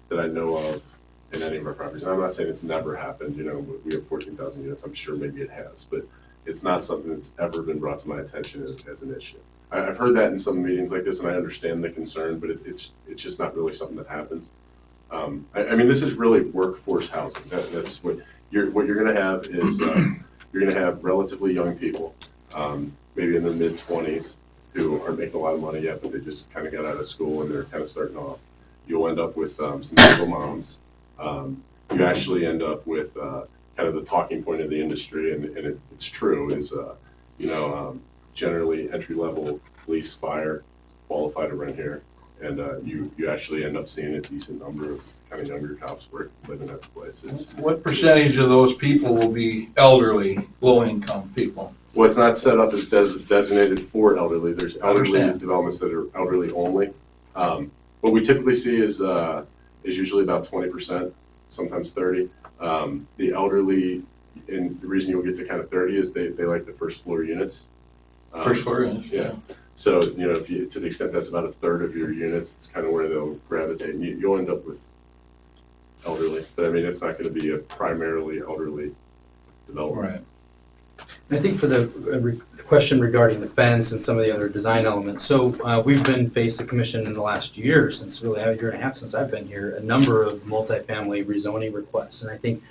that I know of in any of our properties. And I'm not saying it's never happened. We have 14,000 units. I'm sure maybe it has, but it's not something that's ever been brought to my attention as an issue. I've heard that in some meetings like this, and I understand the concern, but it's just not really something that happens. This is really workforce housing. That's what you're going to have is you're going to have relatively young people, maybe in their mid-20s, who aren't making a lot of money yet, but they just kind of got out of school and they're kind of starting off. You'll end up with some single moms. You actually end up with kind of the talking point of the industry, and it's true, is generally entry-level police, fire qualify to rent here, And you actually end up seeing a decent number of kind of younger cops living at the place. What percentage of those people will be elderly, low-income people? Well, it's not set up as designated for elderly. There's elderly Understand. developments that are elderly only. What we typically see is usually about 20%, sometimes 30. The elderly, and the reason you'll get to kind of 30 is they like the first floor units. First floor units, Yeah. So, if you, to the extent that's about a third of your units, it's kind of where they'll gravitate. And you'll end up with elderly, but I mean, it's not going to be a primarily elderly development. Right. And I think for the question regarding the fence and some of the other design elements, so we've been faced, the commission in the last year, since really a year and a half since I've been here, a number of multifamily rezoning requests. And I think,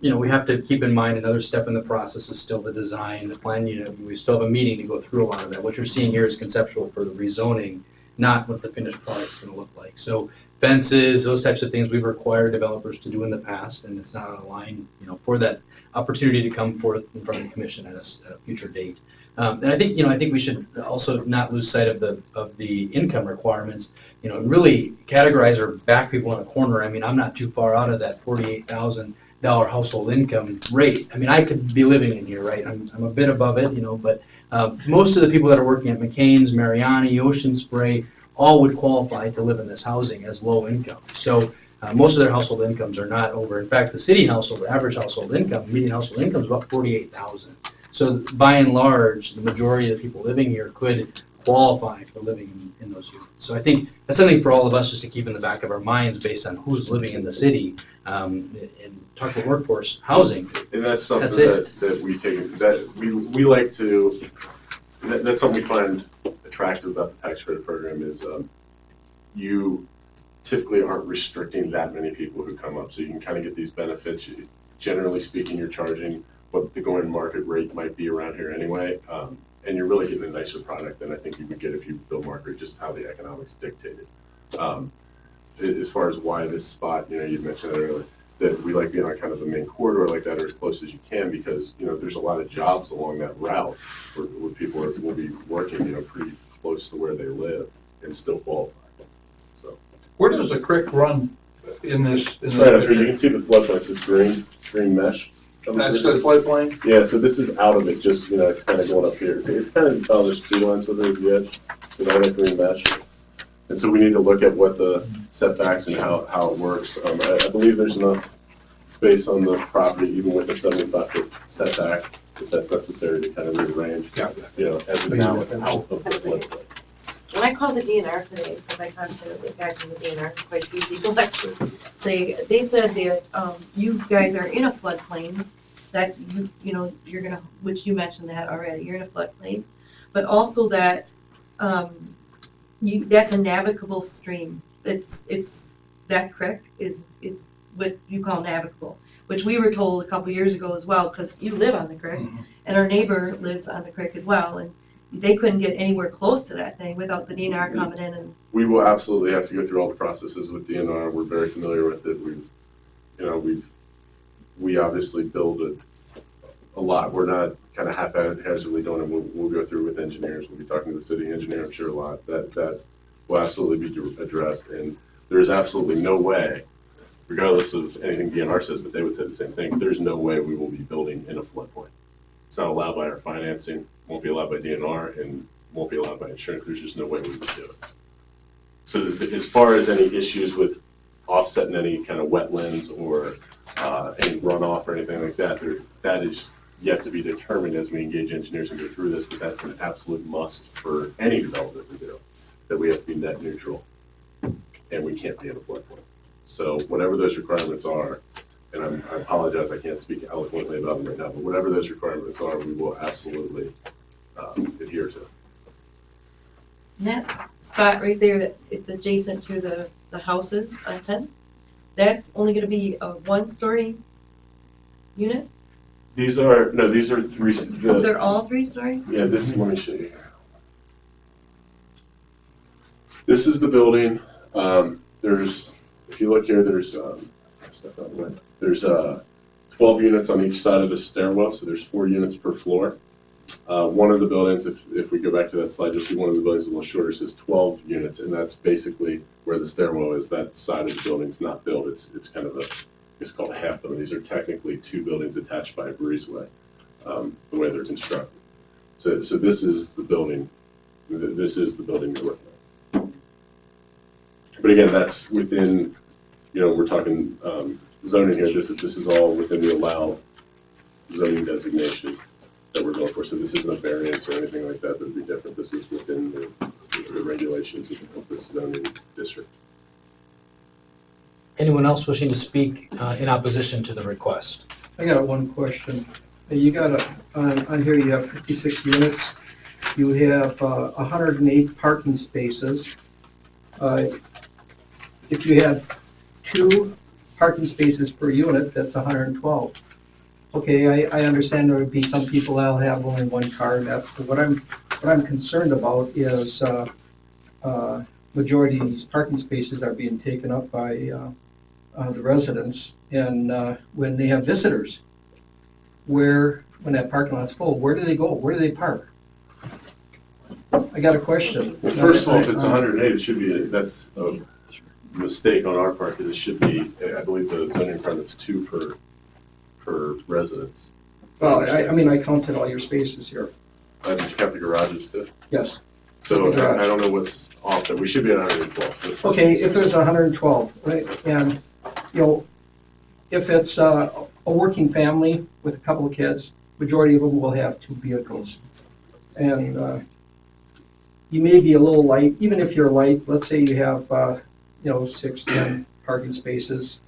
we have to keep in mind another step in the process is still the design, the plan unit. We still have a meeting to go through a lot of that. What you're seeing here is conceptual for the rezoning, not what the finished product's gonna look like. So fences, those types of things we've required developers to do in the past, and it's not on a line, for that opportunity to come forth in front of the commission at a future date. And I think we should also not lose sight of the income requirements, and really categorize or back people in a corner. I mean, I'm not too far out of that $48,000 household income rate. I mean, I could be living in here, right? I'm a bit above it, but most of the people that are working at McCain's, Mariani, Ocean Spray, all would qualify to live in this housing as low income. So most of their household incomes are not over. In fact, the city household, average household income, median household income is about $48,000. So by and large, the majority of the people living here could qualify for living in those units. So I think that's something for all of us just to keep in the back of our minds based on who's living in the city, and talk about workforce housing. And that's something That's that we take, that we like to, that's something we find attractive about the tax credit program is you typically aren't restricting that many people who come up. So you can kind of get these benefits. Generally speaking, you're charging what the going market rate might be around here anyway. And you're really getting a nicer product than I think you would get if you build market, just how the economics dictated. As far as why this spot, you mentioned that earlier, that we like being on kind of the main corridor like that or as close as you can because, there's a lot of jobs along that route where people will be working, pretty close to where they live and still qualify. So Where does the creek run in this? it's right up here. You can see the floodplain. It's this green mesh. That's the floodplain? Yeah, so this is out of it, just, it's kind of going up here. It's kind of on this tree line, so there's the edge, all that green mesh. And so we need to look at what the setbacks and how it works. I believe there's enough space on the property, even with a 75-foot setback, if that's necessary to kind of rearrange. As of now, it's out of the floodplain. When I called the DNR today, because I contacted the guys from the DNR, quite easy collection, they said that you guys are in a floodplain, that you're gonna, which you mentioned that already, you're in a floodplain, but also that that's a navigable stream. It's that creek is what you call navigable, which we were told a couple years ago as well, because you live on the creek, and our neighbor lives on the creek as well, and they couldn't get anywhere close to that thing without the DNR coming in and. We will absolutely have to go through all the processes with DNR. We're very familiar with it. We obviously build a lot. We're not kind of haphazardly doing it. We'll go through with engineers. We'll be talking to the city engineer, I'm sure, a lot. That will absolutely be addressed. And there's absolutely no way, regardless of anything DNR says, but they would say the same thing. There's no way we will be building in a floodplain. It's not allowed by our financing, won't be allowed by DNR, and won't be allowed by insurance. There's just no way we would do it. So as far as any issues with offsetting any kind of wetlands or any runoff or anything like that, that is yet to be determined as we engage engineers and go through this, but that's an absolute must for any development we do, that we have to be net neutral, and we can't be in a floodplain. So whatever those requirements are, and I apologize, I can't speak eloquently about them right now, but whatever those requirements are, we will absolutely adhere to. And that spot right there, that it's adjacent to the houses on 10, that's only gonna be a one-story unit? These are three. They're all three-story? Yeah, let me show you. This is the building. If you look here, there's 12 units on each side of the stairwell, so there's 4 units per floor. One of the buildings, if we go back to that slide, you'll see one of the buildings a little shorter, says 12 units, and that's basically where the stairwell is. That side of the building's not built. It's kind of it's called a half building. These are technically two buildings attached by a breezeway, the way they're constructed. So this is the building. This is the building you're looking at. But again, that's within, we're talking zoning here. This is all within the allowed zoning designation that we're going for. So this isn't a variance or anything like that that would be different. This is within the regulations of this zoning district. Anyone else wishing to speak in opposition to the request? I got one question. You got on here you have 56 units. You have 108 parking spaces. If you had 2 parking spaces per unit, that's 112. Okay, I understand there would be some people that'll have only 1 car. What I'm concerned about is majority of these parking spaces are being taken up by the residents, and when they have visitors, when that parking lot's full, where do they go? Where do they park? I got a question. Well, first of all, if it's 108, it should be, that's a mistake on our part, because it should be, I believe the zoning requirement's 2 per residence. Well, I counted all your spaces here. Did you count the garages too? Yes. So I don't know what's off there. We should be at 112. Okay, if there's 112, right, and, if it's a working family with a couple of kids, majority of them will have 2 vehicles. And you may be a little light, even if you're light, let's say you have, 6, 10 parking spaces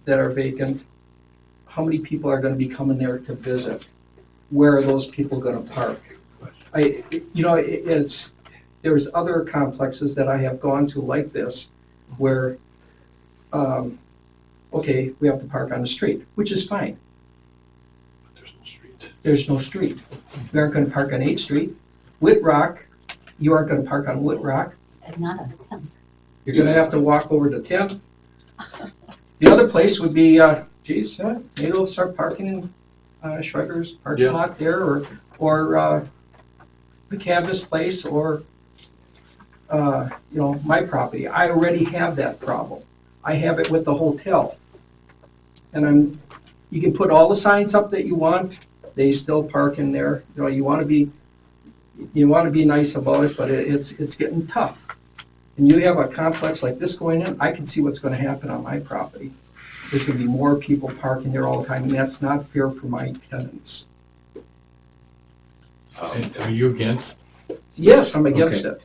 that are vacant. How many people are gonna be coming there to visit? Where are those people gonna park? There's other complexes that I have gone to like this, where, okay, we have to park on the street, which is fine. But there's no street. There's no street. We aren't gonna park on 8th Street. Whitrock, you aren't gonna park on Whitrock. And not on the 10th. You're gonna have to walk over to 10th. The other place would be, maybe they'll start parking in Schweiger's parking lot there, or the Canvas place, or my property. I already have that problem. I have it with the hotel. And you can put all the signs up that you want, they still park in there. You want to be nice about it, but it's getting tough. And you have a complex like this going in, I can see what's going to happen on my property. There's going to be more people parking there all the time, and that's not fair for my tenants. Are you against? Yes, I'm against it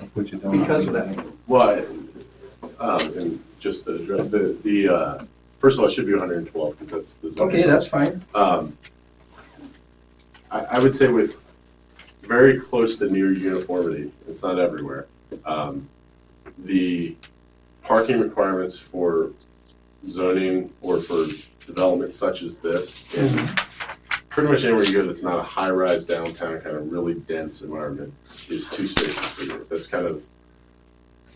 I'll put you down. because of that. Well, and just to address the first of all, it should be 112 because that's the zoning. Okay, that's fine. I would say with very close to near uniformity, it's not everywhere. The parking requirements for zoning or for development such as this, and pretty much anywhere you go that's not a high-rise downtown kind of really dense environment, is 2 spaces per unit. That's kind of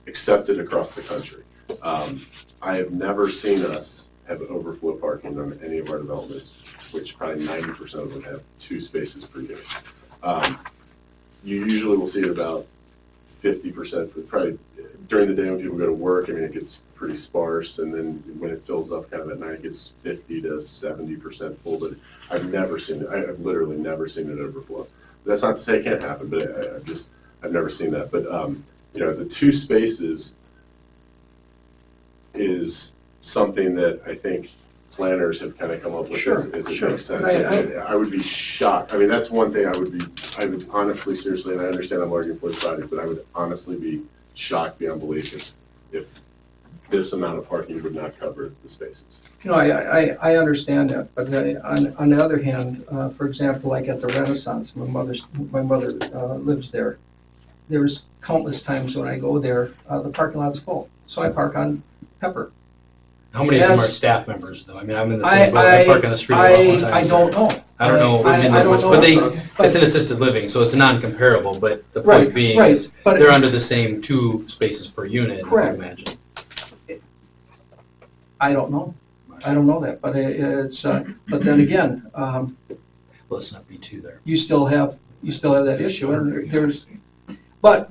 accepted across the country. I have never seen us have overflow parking on any of our developments, which probably 90% of them have 2 spaces per unit. You usually will see it about 50% for probably during the day when people go to work. I mean, it gets pretty sparse, and then when it fills up kind of at night, it gets 50 to 70% full. But I've never seen it. I've literally never seen it overflow. That's not to say it can't happen, but I've never seen that. But the 2 spaces is something that I think planners have kind of come up with as it makes sense. I would be shocked. I mean, that's one thing I would honestly, seriously, and I understand I'm arguing for the project, but I would honestly be shocked beyond belief if this amount of parking would not cover the spaces. I understand that, but on the other hand, for example, like at the Renaissance, my mother lives there. There's countless times when I go there, the parking lot's full, so I park on Pepper. How many of them are staff members, though? I mean, I'm in the same boat. I park on the street all the time. I don't know. I don't know. I don't know. But it's an assisted living, so it's non-comparable. But the point being is they're under the same 2 spaces per unit, correct. I imagine. I don't know. I don't know that, but it's. But then again, Let's not be too there. you still have that issue, and but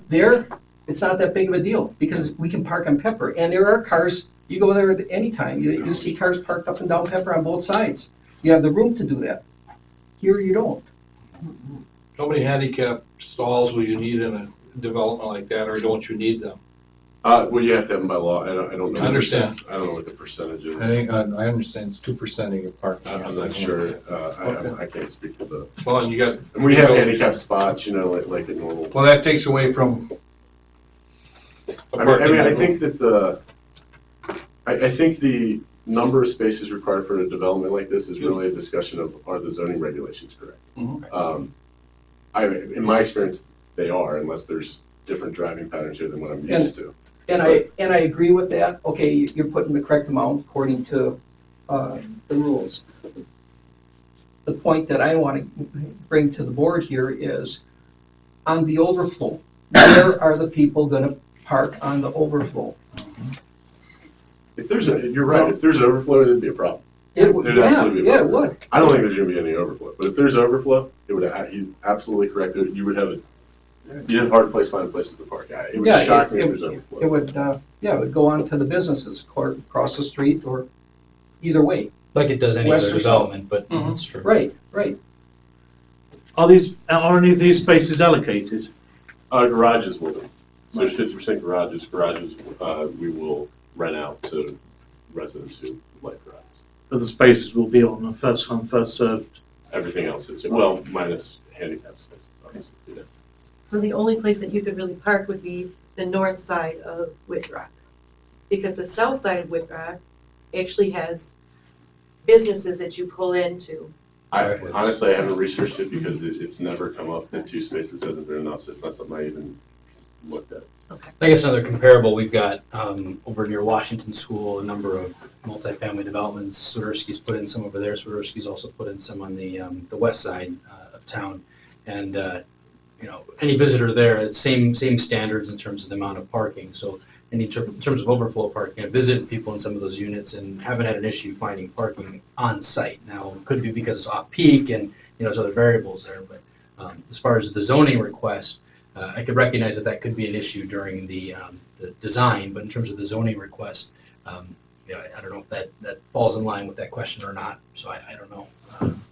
it's not that big of a deal, because we can park on Pepper, and there are cars, you go there at any time, you see cars parked up and down Pepper on both sides. You have the room to do that. Here you don't. How many handicap stalls will you need in a development like that, or don't you need them? Well, you have to have them by law. I don't know. I understand. I don't know what the percentage is. I think, I understand it's 2% of your parking. I'm not sure. I can't speak to the. Well, and you got. And we have handicap spots, like a normal. Well, that takes away from. I think that I think the number of spaces required for a development like this is really a discussion of, are the zoning regulations correct? Mhm. In my experience, they are, unless there's different driving patterns here than what I'm used to. And I agree with that. Okay, you're putting the correct amount according to the rules. The point that I want to bring to the board here is on the overflow. Where are the people going to park on the overflow? You're right, if there's an overflow, it'd be a problem. It would, It'd absolutely be a yeah, it problem. would. I don't think there's gonna be any overflow, but if there's overflow, he's absolutely correct. You would have you'd have a hard place to find places to park at. It would Yeah, shock me if it there's overflow. would, it would go on to the businesses across the street or either way. Like it does any West other or south. development, but Mhm. it's true. Right. Are any of these spaces allocated? Garages will be. So there's 50% garages. Garages, we will rent out to residents who like garages. But the spaces will be on a first come, first served. Everything else is, well, minus handicap spaces, obviously. Yeah. So the only place that you could really park would be the north side of Whitrock. Because the south side of Whitrock actually has businesses that you pull into. Honestly, I haven't researched it because it's never come up that 2 spaces hasn't been enough, so it's not something I even looked at. I guess another comparable, we've got over near Washington School, a number of multifamily developments. Swiderski's put in some over there. Swiderski's also put in some on the west side of town. And, any visitor there, it's same standards in terms of the amount of parking. So in terms of overflow parking, I visited people in some of those units and haven't had an issue finding parking on site. Now, it could be because it's off peak and, there's other variables there. But as far as the zoning request, I could recognize that could be an issue during the design, but in terms of the zoning request, I don't know if that falls in line with that question or not. So I don't know.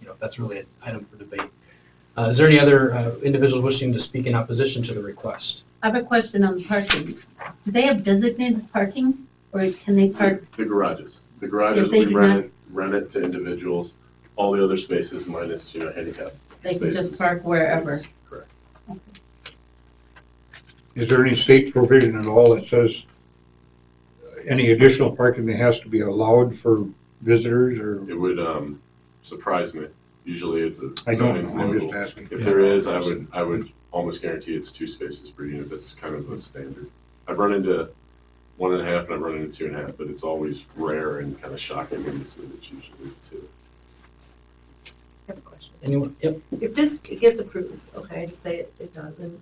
If that's really an item for debate. Is there any other individuals wishing to speak in opposition to the request? I have a question on parking. Do they have designated parking, or can they park? The garages. The garages, If they we do rent it to individuals. All the other spaces minus, handicap They can spaces. just park wherever. Correct. Is there any state provision at all that says any additional parking that has to be allowed for visitors or? It would surprise me. Usually it's a I don't zoning's know, I'm just notable. asking. If there is, I would almost guarantee it's 2 spaces per unit. That's kind of the standard. I've run into 1.5 and I've run into 2.5, but it's always rare and kind of shocking when it's usually 2. I have a question. Anyone? Yep. If this gets approved, okay, I just say it does, and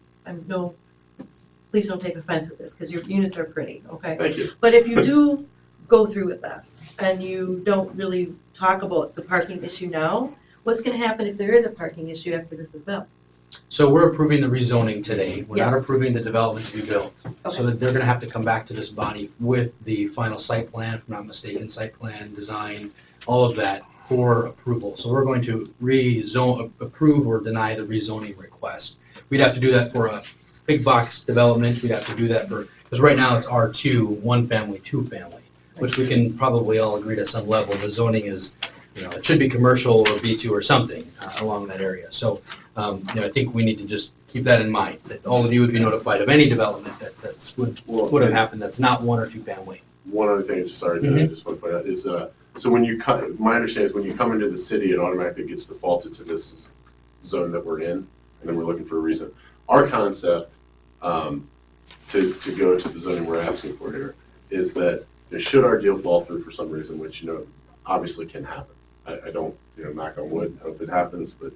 please don't take offense at this, because your units are pretty, okay? Thank you. But if you do go through with this, and you don't really talk about the parking issue now, what's gonna happen if there is a parking issue after this is built? So we're approving the rezoning today. We're not Yes. approving the development to be built. So Okay. that they're gonna have to come back to this body with the final site plan, if I'm not mistaken, site plan, design, all of that for approval. So we're going to approve or deny the rezoning request. We'd have to do that for a big box development. We'd have to do that because right now it's R2, 1 family, 2 family, which we can probably all agree to some level. The zoning is, it should be commercial or B2 or something along that area. So, I think we need to just keep that in mind, that all of you would be notified of any development that would have happened that's not 1 or 2 family. One other thing, I just want to point out is, so when you my understanding is when you come into the city, it automatically gets defaulted to this zone that we're in, and then we're looking for a reason. Our concept, to go to the zoning we're asking for here, is that should our deal fall through for some reason, which, obviously can happen. I don't, knock on wood, hope it happens, but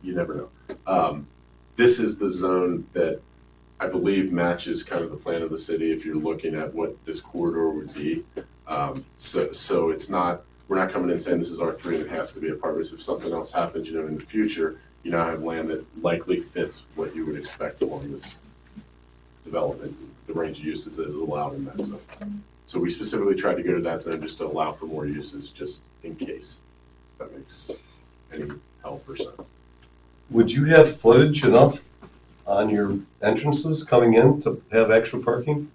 you never know. This is the zone that I believe matches kind of the plan of the city if you're looking at what this corridor would be. So it's not we're not coming in saying this is R3 and it has to be apartments. If something else happens, in the future, you now have land that likely fits what you would expect along this development, the range of uses that is allowed in that zone. So we specifically tried to go to that zone just to allow for more uses, just in case. If that makes any help or sense. Would you have footage enough on your entrances coming in to have extra parking?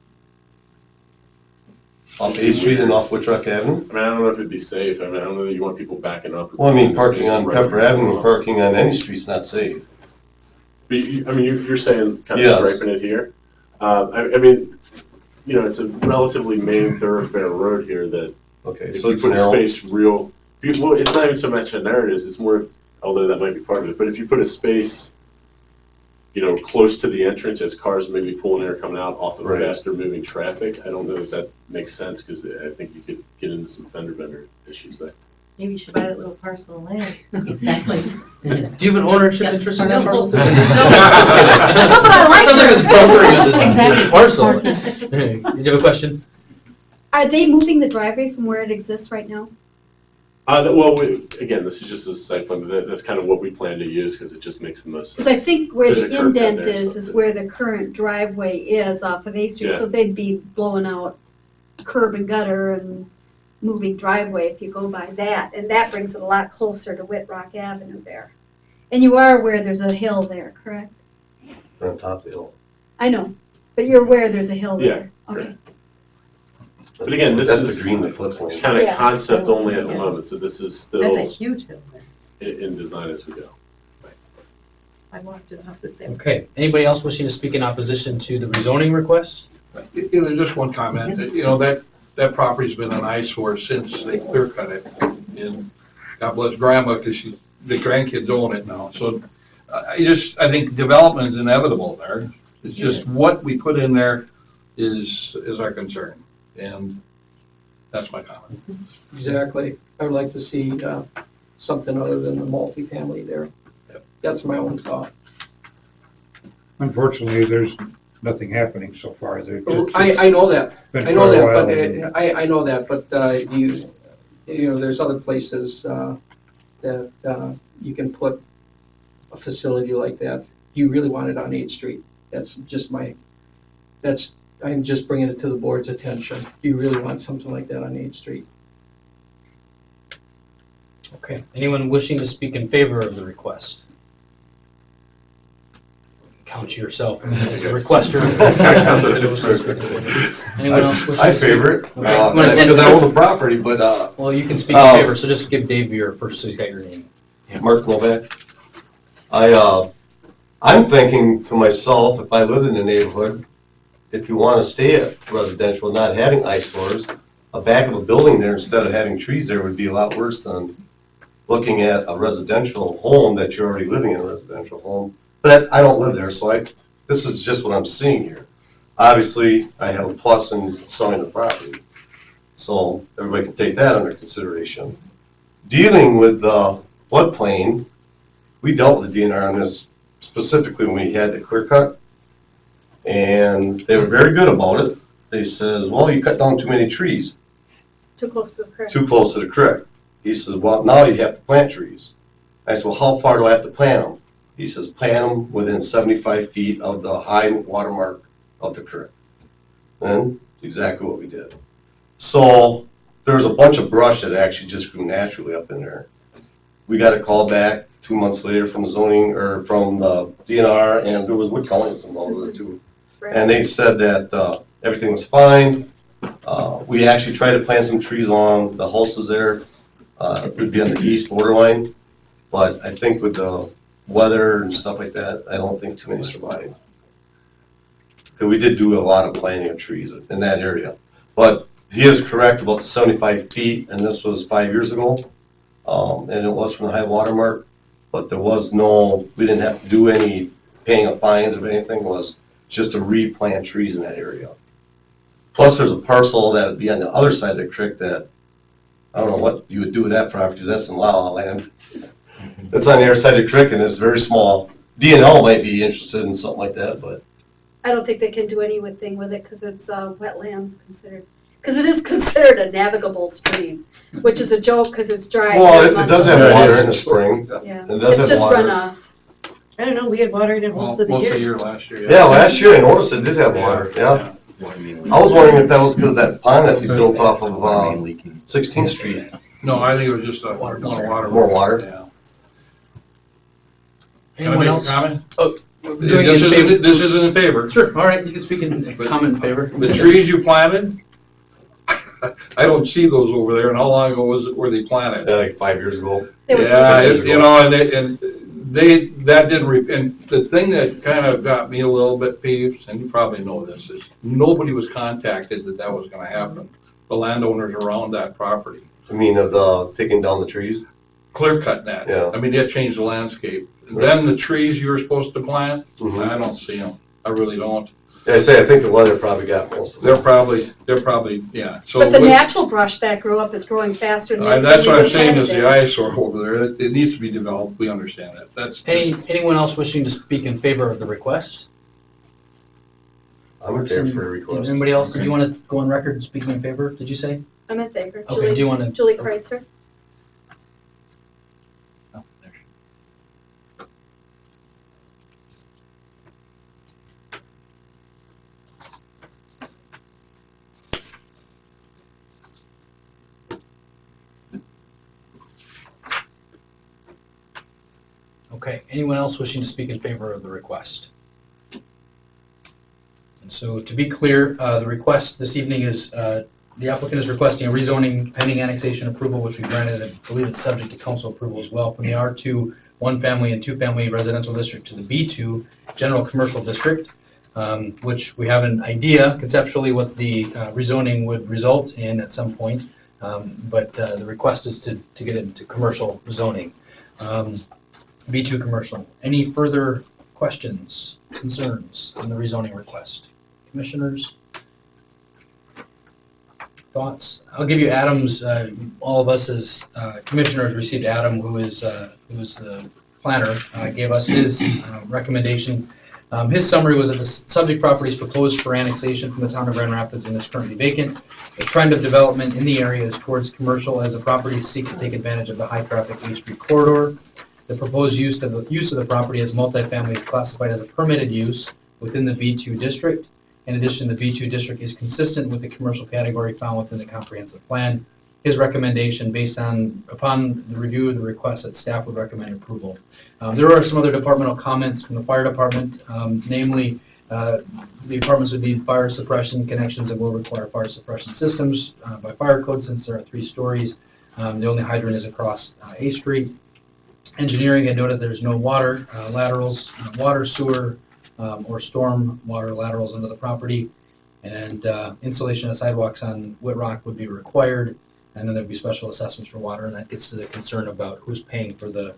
Off A Street and off Woodruff Avenue? I don't know if it'd be safe. I don't know that you want people backing up. Well, parking on Pepper Avenue, parking on any street's not safe. But you're saying kind of Yes. striping it here? It's a relatively main thoroughfare road here that Okay, if so you it's put a narrow. space well, it's not even so much how narrow it is, it's more, although that might be part of it, but if you put a space, close to the entrance as cars may be pulling in or coming out off of Right. faster moving traffic, I don't know if that makes sense, because I think you could get into some fender bender issues there. Maybe you should buy that little parcel of land. Exactly. Do you have an ownership Yes, interest in that parcel. parcel? That's what I like Sounds like it's brokering of this Exactly. parcel. Did you have a question? Are they moving the driveway from where it exists right now? Again, this is just a site plan, but that's kind of what we plan to use, because it just makes the most sense. Because I think where There's the a curb cut indent there, is so- where the current driveway is off of A Street, Yeah. so they'd be blowing out curb and gutter and moving driveway if you go by that, and that brings it a lot closer to Whitrock Avenue there. And you are where there's a hill there, correct? We're on top of the hill. I know, but you're aware there's a hill there? Yeah, Okay. But again, this That's is the green that floodplain. kind of Yeah. concept only at the Yeah. moment, so this is That's a still huge hill there. in design as we go. I walked it off the same. Okay, anybody else wishing to speak in opposition to the rezoning request? Just one comment, that property's been an eyesore since they clear cut it. And God bless grandma, because the grandkids own it now. So I think development is inevitable there. It's just what we put in there is our concern. And that's my comment. Exactly. I would like to see something other than the multifamily there. That's my own thought. Unfortunately, there's nothing happening so far. I know that. Been I know for a that, while, but and- I know that, but there's other places that you can put a facility like that. You really want it on 8th Street. That's just I'm just bringing it to the board's attention. You really want something like that on 8th Street. Okay, anyone wishing to speak in favor of the request? Count yourself as a requester. Anyone else wishing I to speak? favor it, Okay. because I own the property, but, Well, you can speak in favor, so just give Dave your first, so he's got your name. Mark Novak. I'm thinking to myself, if I lived in the neighborhood, if you want to stay at residential, not having eyesores, a back of a building there instead of having trees there would be a lot worse than looking at a residential home that you're already living in a residential home. But I don't live there, so this is just what I'm seeing here. Obviously, I have a plus in selling the property, so everybody can take that under consideration. Dealing with the floodplain, we dealt with the DNR on this specifically when we had the clear cut. And they were very good about it. They says, well, you cut down too many trees, Too close to the curb. too close to the creek. He says, well, now you have to plant trees. I said, well, how far do I have to plant them? He says, plant them within 75 feet of the high water mark of the creek. And exactly what we did. So there's a bunch of brush that actually just grew naturally up in there. We got a call back 2 months later from the zoning, or from the DNR, and there was Wood County involved with it too. And they said that everything was fine. We actually tried to plant some trees along the houses there. It would be on the east borderline, but I think with the weather and stuff like that, I don't think too many survived. Because we did do a lot of planting of trees in that area. But he is correct about the 75 feet, and this was 5 years ago. And it was from the high water mark, but there was we didn't have to do any paying of fines or anything. It was just to replant trees in that area. Plus, there's a parcel that would be on the other side of the creek that, I don't know what you would do with that property, because that's in La La land. It's on the other side of the creek, and it's very small. DNL might be interested in something like that, but I don't think they can do anything with it because it's wetlands considered. Because it is considered a navigable stream, which is a joke because it's dry. Well, during it does months. have water in the spring. Yeah, It does it's have just water. runoff. I don't know, we had water in it Well, most of the most of the year. year last year. Yeah, last year I noticed it did have water, yeah. I was wondering if that was because of that pond that you built off of, 16th Street. No, I think it was just a Water more concern. water. More water. Yeah. Can I Anyone make a else? comment? Doing This in isn't, favor? this isn't in favor. Sure, all right, you can speak in comment in favor. The trees you planted, I don't see those over there, and how long ago was it where they planted? Like 5 years ago. There was Yeah, 6 years you ago. know, that didn't, and the thing that kind of got me a little bit peeved, and you probably know this, is nobody was contacted that was gonna happen. The landowners around that property, I mean, of the taking down the trees. clear cutting that. Yeah. I mean, that changed the landscape. Then the trees you were supposed to plant, Mhm. I don't see them. I really don't. Yeah, I think the weather probably got most of They're them. probably, yeah. So But the with- natural brush that grew up is growing faster than. That's what I'm than saying is the the eyesore over there. It needs to be developed. We understand that. That's. Anyone else wishing to speak in favor of the request? I'm in favor for a request. Anybody else, did you want to go on record speaking in favor, did you say? I'm in favor. Okay, do you want to? Julie Kreitzer? Okay, anyone else wishing to speak in favor of the request? And so to be clear, the request this evening is, the applicant is requesting a rezoning pending annexation approval, which we granted, I believe it's subject to council approval as well, from the R2 one-family and two-family residential district to the B2 general commercial district, which we have an idea conceptually what the rezoning would result in at some point, but the request is to get it into commercial zoning. B2 commercial. Any further questions, concerns on the rezoning request? Commissioners? Thoughts? I'll give you Adam's, all of us as commissioners received Adam, who is the planner, gave us his recommendation. His summary was that the subject property is proposed for annexation from the town of Grand Rapids and is currently vacant. The trend of development in the area is towards commercial as the property seeks to take advantage of the high-traffic H Street corridor. The proposed use of the property as multifamily is classified as a permitted use within the B2 district. In addition, the B2 district is consistent with the commercial category found within the comprehensive plan. His recommendation, upon the review of the request, that staff would recommend approval. There are some other departmental comments from the fire department, namely, the apartments would need fire suppression connections and will require fire suppression systems by fire code since there are 3 stories. The only hydrant is across A Street. Engineering had noted there's no water laterals, water, sewer, or storm water laterals under the property. And installation of sidewalks on Whitrock would be required. And then there'd be special assessments for water, and that gets to the concern about who's paying for the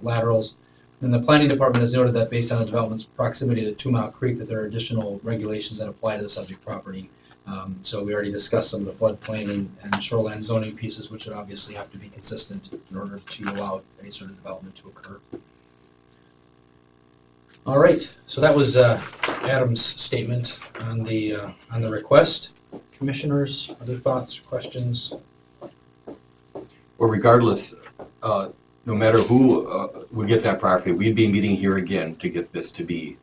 laterals. And the planning department has noted that based on the development's proximity to 2 Mile Creek, that there are additional regulations that apply to the subject property. So we already discussed some of the floodplain and shoreline zoning pieces, which would obviously have to be consistent in order to allow any sort of development to occur. All right, so that was Adam's statement on the request. Commissioners, other thoughts, questions? Well, regardless, no matter who would get that property, we'd be meeting here again to get this to be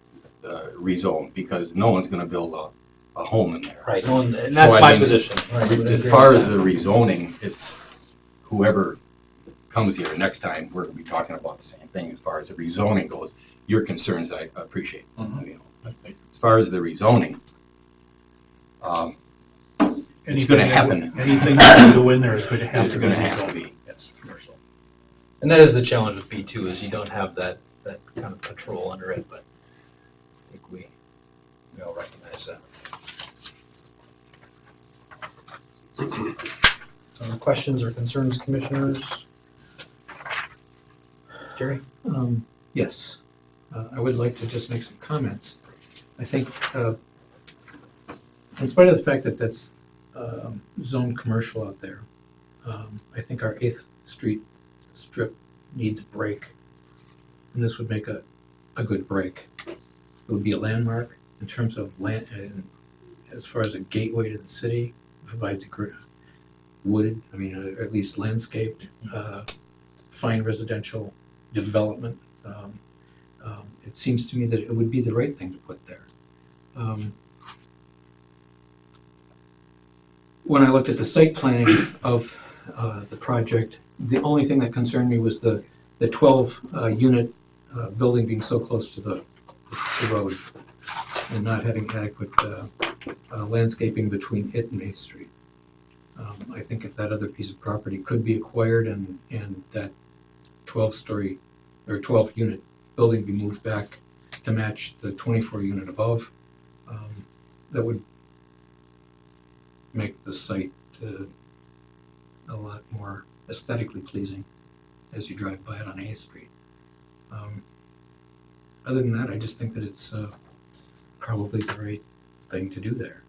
rezoned, because no one's gonna build a home in there. Right, and that's So, I my mean, position. Right, we would As agree far with as that. the rezoning, it's whoever comes here next time, we're gonna be talking about the same thing. As far as the rezoning goes, your concerns I appreciate. You know. As far as the rezoning, it's gonna happen. Anything that can go in there is going to have It's to gonna be have to rezoned. be. Yes, commercial. And that is the challenge with B2, is you don't have that kind of control under it, but I think we all recognize that. Other questions or concerns, commissioners? Jerry? Yes, I would like to just make some comments. I think, in spite of the fact that that's zone commercial out there, I think our 8th Street strip needs a break. And this would make a good break. It would be a landmark in terms of land, and as far as a gateway to the city, provides wooded, I mean, or at least landscaped, fine residential development. It seems to me that it would be the right thing to put there. When I looked at the site planning of the project, the only thing that concerned me was the 12 unit building being so close to the road and not having adequate landscaping between it and 8th Street. I think if that other piece of property could be acquired and that 12-story or 12 unit building be moved back to match the 24 unit above, that would make the site a lot more aesthetically pleasing as you drive by it on 8th Street. Other than that, I just think that it's probably the right thing to do there.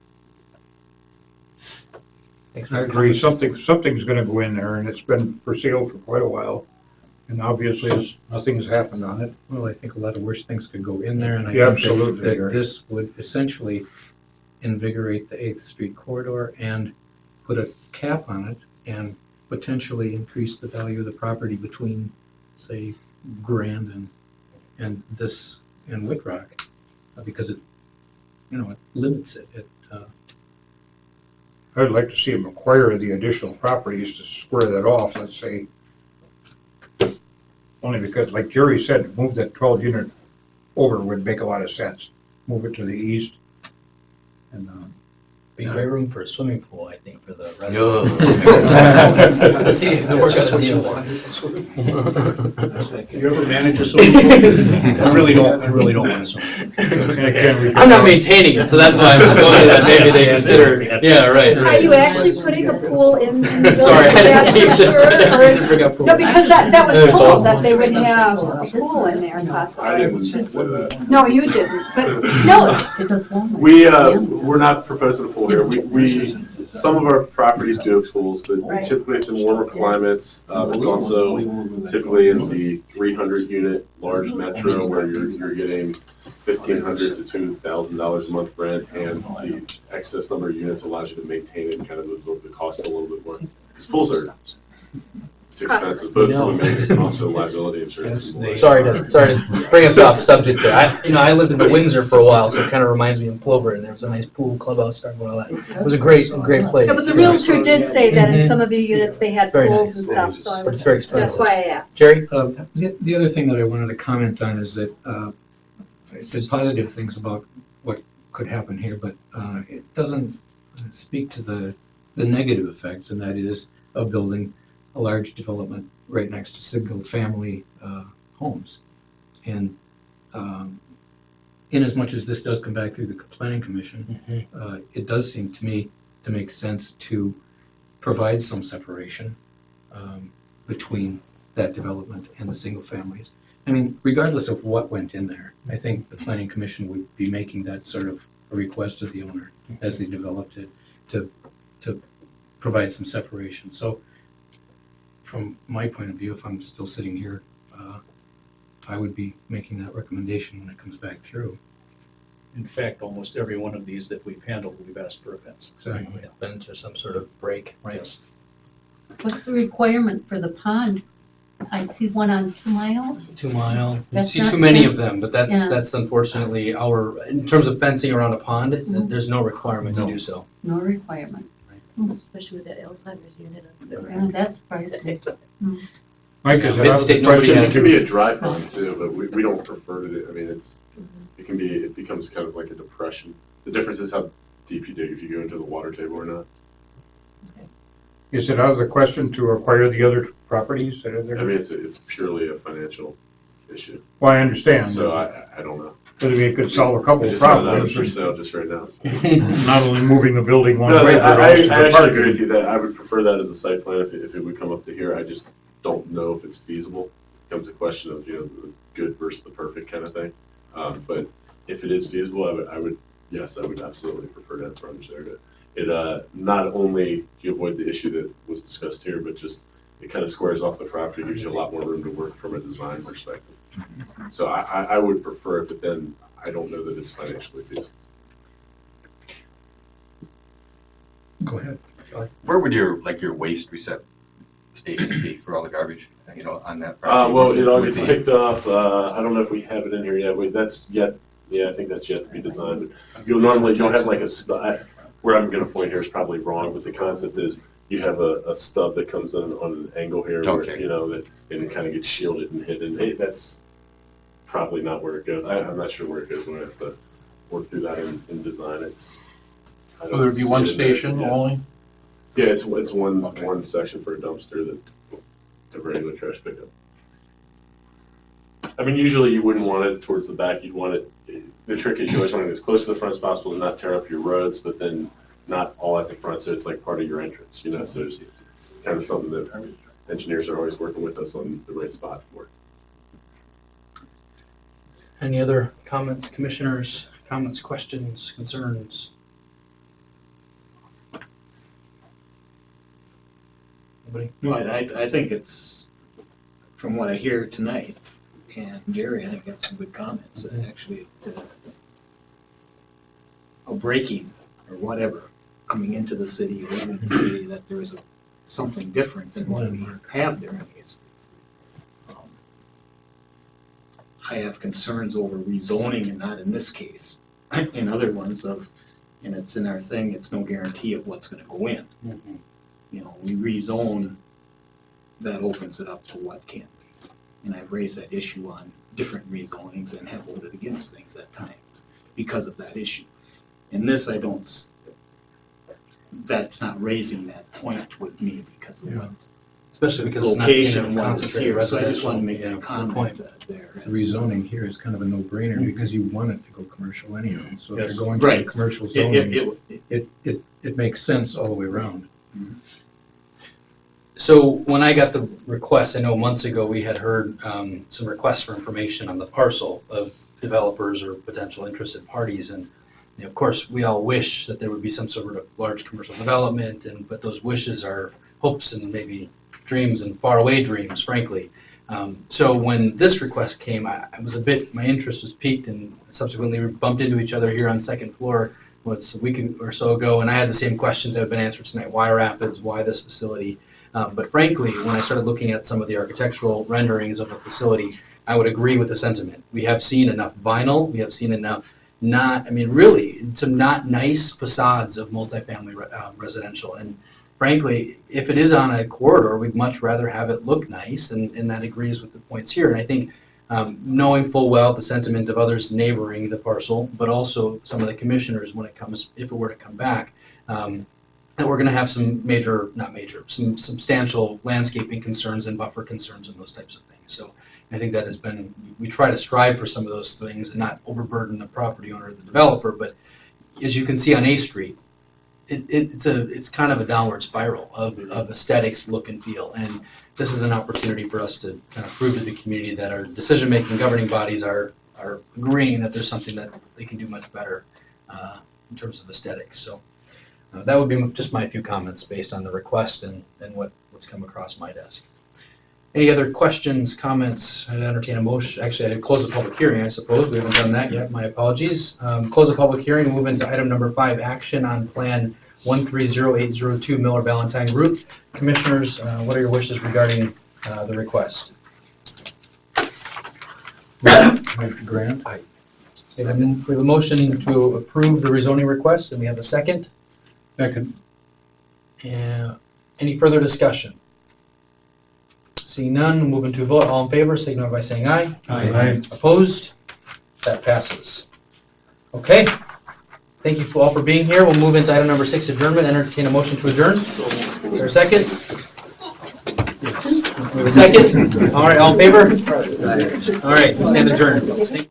Thanks. I agree, something's gonna go in there, and it's been for sale for quite a while, and obviously, nothing's happened on it. Well, I think a lot of worse things could go in there, and I Yeah, think absolutely, that Gary. this would essentially invigorate the 8th Street corridor and put a cap on it and potentially increase the value of the property between, say, Grand and this and Whitrock, because it limits it. I'd like to see them acquire the additional properties to square that off, let's say. Only because, like Jerry said, move that 12 unit over would make a lot of sense. Move it to the east. And, Be great room for a swimming pool, I think, for the rest. No. Let's see, the work is what you want. You ever manage a swimming pool? I really don't want to swim. I'm not maintaining it, so that's why I'm going that maybe they consider, yeah, right. Are you actually putting a pool in the building? Sorry, Is that I didn't for sure? Or is- bring up pool. No, because that was told that they would have a pool in there I possibly. didn't say that. No, you didn't, but no, We're not proposing a pool here. Some of our properties do have pools, but Right. typically it's in warmer climates. It's also typically in the 300 unit large metro where you're getting $1,500 to $2,000 a month rent, and the excess number of units allows you to maintain it and kind of absorb the cost a little bit more. Because pools are, it's expensive, both for the maintenance and also liability insurance. Sorry to bring us off subject there. I lived in Windsor for a while, so it kind of reminds me of Plover, and there was a nice pool clubhouse starting and all that. It was a great place. no, but the realtor did say that in some of your units they had Very pools nice. and stuff, so I But it's was, very that's expensive. why I asked. Jerry? The other thing that I wanted to comment on is that I said positive things about what could happen here, but it doesn't speak to the negative effects, and that is of building a large development right next to single-family homes. And in as much as this does come back through the planning commission, it does seem to me to make sense to provide some separation between that development and the single families. I mean, regardless of what went in there, I think the planning commission would be making that sort of a request of the owner as they developed it to provide some separation. So from my point of view, if I'm still sitting here, I would be making that recommendation when it comes back through. In fact, almost every one of these that we've handled, we've asked for a fence. Exactly. Fence or some sort of break. Right. What's the requirement for the pond? I see one on 2 Mile. 2 Mile. You That's see not too many of fenced. them, but that's Yeah. that's unfortunately in terms of fencing around a pond, there's no requirement to do so. No requirement. Especially with that Alzheimer's unit. Yeah, that surprised me. Mike, is that out of the Mid-state, nobody question? It can be a dry pond too, but we don't prefer to, I mean, it becomes kind of like a depression. The difference is how deep you dig, if you go into the water table or not. Is it out of the question to acquire the other properties that are I there? mean, it's purely a financial issue. Well, I understand. So I don't know. But it could solve a couple I of just found out problems. it's for sale just right now. So. Not only moving the building one No, way, but I also the actually parking. agree with you that I would prefer that as a site plan if it would come up to here. I just don't know if it's feasible. It becomes a question of, the good versus the perfect kind of thing. But if it is feasible, I would absolutely prefer to have frontage there. It not only do you avoid the issue that was discussed here, but just it kind of squares off the property, gives you a lot more room to work from a design perspective. So I would prefer it, but then I don't know that it's financially feasible. Go ahead. Where would your waste recep station be for all the garbage, on that property? Well, it all gets picked up, I don't know if we have it in here yet, I think that's yet to be designed. You'll don't have like where I'm gonna point here is probably wrong, but the concept is you have a stub that comes in on an angle here, where, Okay. and it kind of gets shielded and hidden. That's probably not where it goes. I'm not sure where it goes. We're gonna have to work through that and design it. I don't Will there be see one it in there station yet. only? Yeah, it's one Okay. one section for a dumpster that a regular trash pickup. I mean, usually you wouldn't want it towards the back. You'd want it. The trick is you always want it as close to the front as possible to not tear up your roads, but then not all at the front, so it's like part of your entrance. So it's kind of something that engineers are always working with us on the right spot for. Any other comments, commissioners? Comments, questions, concerns? Nobody? Well, I think it's, from what I hear tonight, and Jerry, I think got some good comments, and actually, a breaking or whatever, coming into the city, leaving the city, that there is something different than what we have there. I have concerns over rezoning, and not in this case, in other ones and it's in our thing, it's no guarantee of what's gonna go in. We rezone, that opens it up to what can be. And I've raised that issue on different rezonings and have voted against things at times because of that issue. In this, that's not raising that point with me because of what Especially because it's not being location a and what is concentrated here, so I just residential. want to make Yeah, a good comment point. there. The rezoning here is kind of a no-brainer because you want it to go commercial anyhow. So if Yes. you're going to Right. the commercial It, zoning, it, it makes sense all the way around. So when I got the request, I know months ago, we had heard some requests for information on the parcel of developers or potential interested parties. And of course, we all wish that there would be some sort of large commercial development, but those wishes are hopes and maybe dreams and faraway dreams, frankly. So when this request came, my interest was piqued, and subsequently we bumped into each other here on second floor a week or so ago, and I had the same questions that have been answered tonight. Why Rapids? Why this facility? But frankly, when I started looking at some of the architectural renderings of the facility, I would agree with the sentiment. We have seen enough vinyl. We have seen enough some not nice facades of multifamily residential. And frankly, if it is on a corridor, we'd much rather have it look nice, and that agrees with the points here. And I think knowing full well the sentiment of others neighboring the parcel, but also some of the commissioners if it were to come back, that we're going to have some some substantial landscaping concerns and buffer concerns and those types of things. So I think that we try to strive for some of those things and not overburden the property owner or the developer. But as you can see on A Street, it's kind of a downward spiral of aesthetics, look and feel. And this is an opportunity for us to kind of prove to the community that our decision-making governing bodies are agreeing that there's something that they can do much better in terms of aesthetics. So that would be just my few comments based on the request and what's come across my desk. Any other questions, comments? I'd entertain a motion. Actually, I did close the public hearing, I suppose. We haven't done that yet. My apologies. Close the public hearing and move into item number 5, action on Plan 130802 Miller Valentine Group. Commissioners, what are your wishes regarding the request? Grant? We have a motion to approve the rezoning request, and we have a second. Second. Any further discussion? Seeing none, move into a vote. All in favor, signify by saying aye. Aye. Opposed? That passes. Okay. Thank you all for being here. We'll move into item number 6, adjournment. Entertain a motion to adjourn. Is there a second? We have a second? All right, all in favor? All right, we stand adjourned.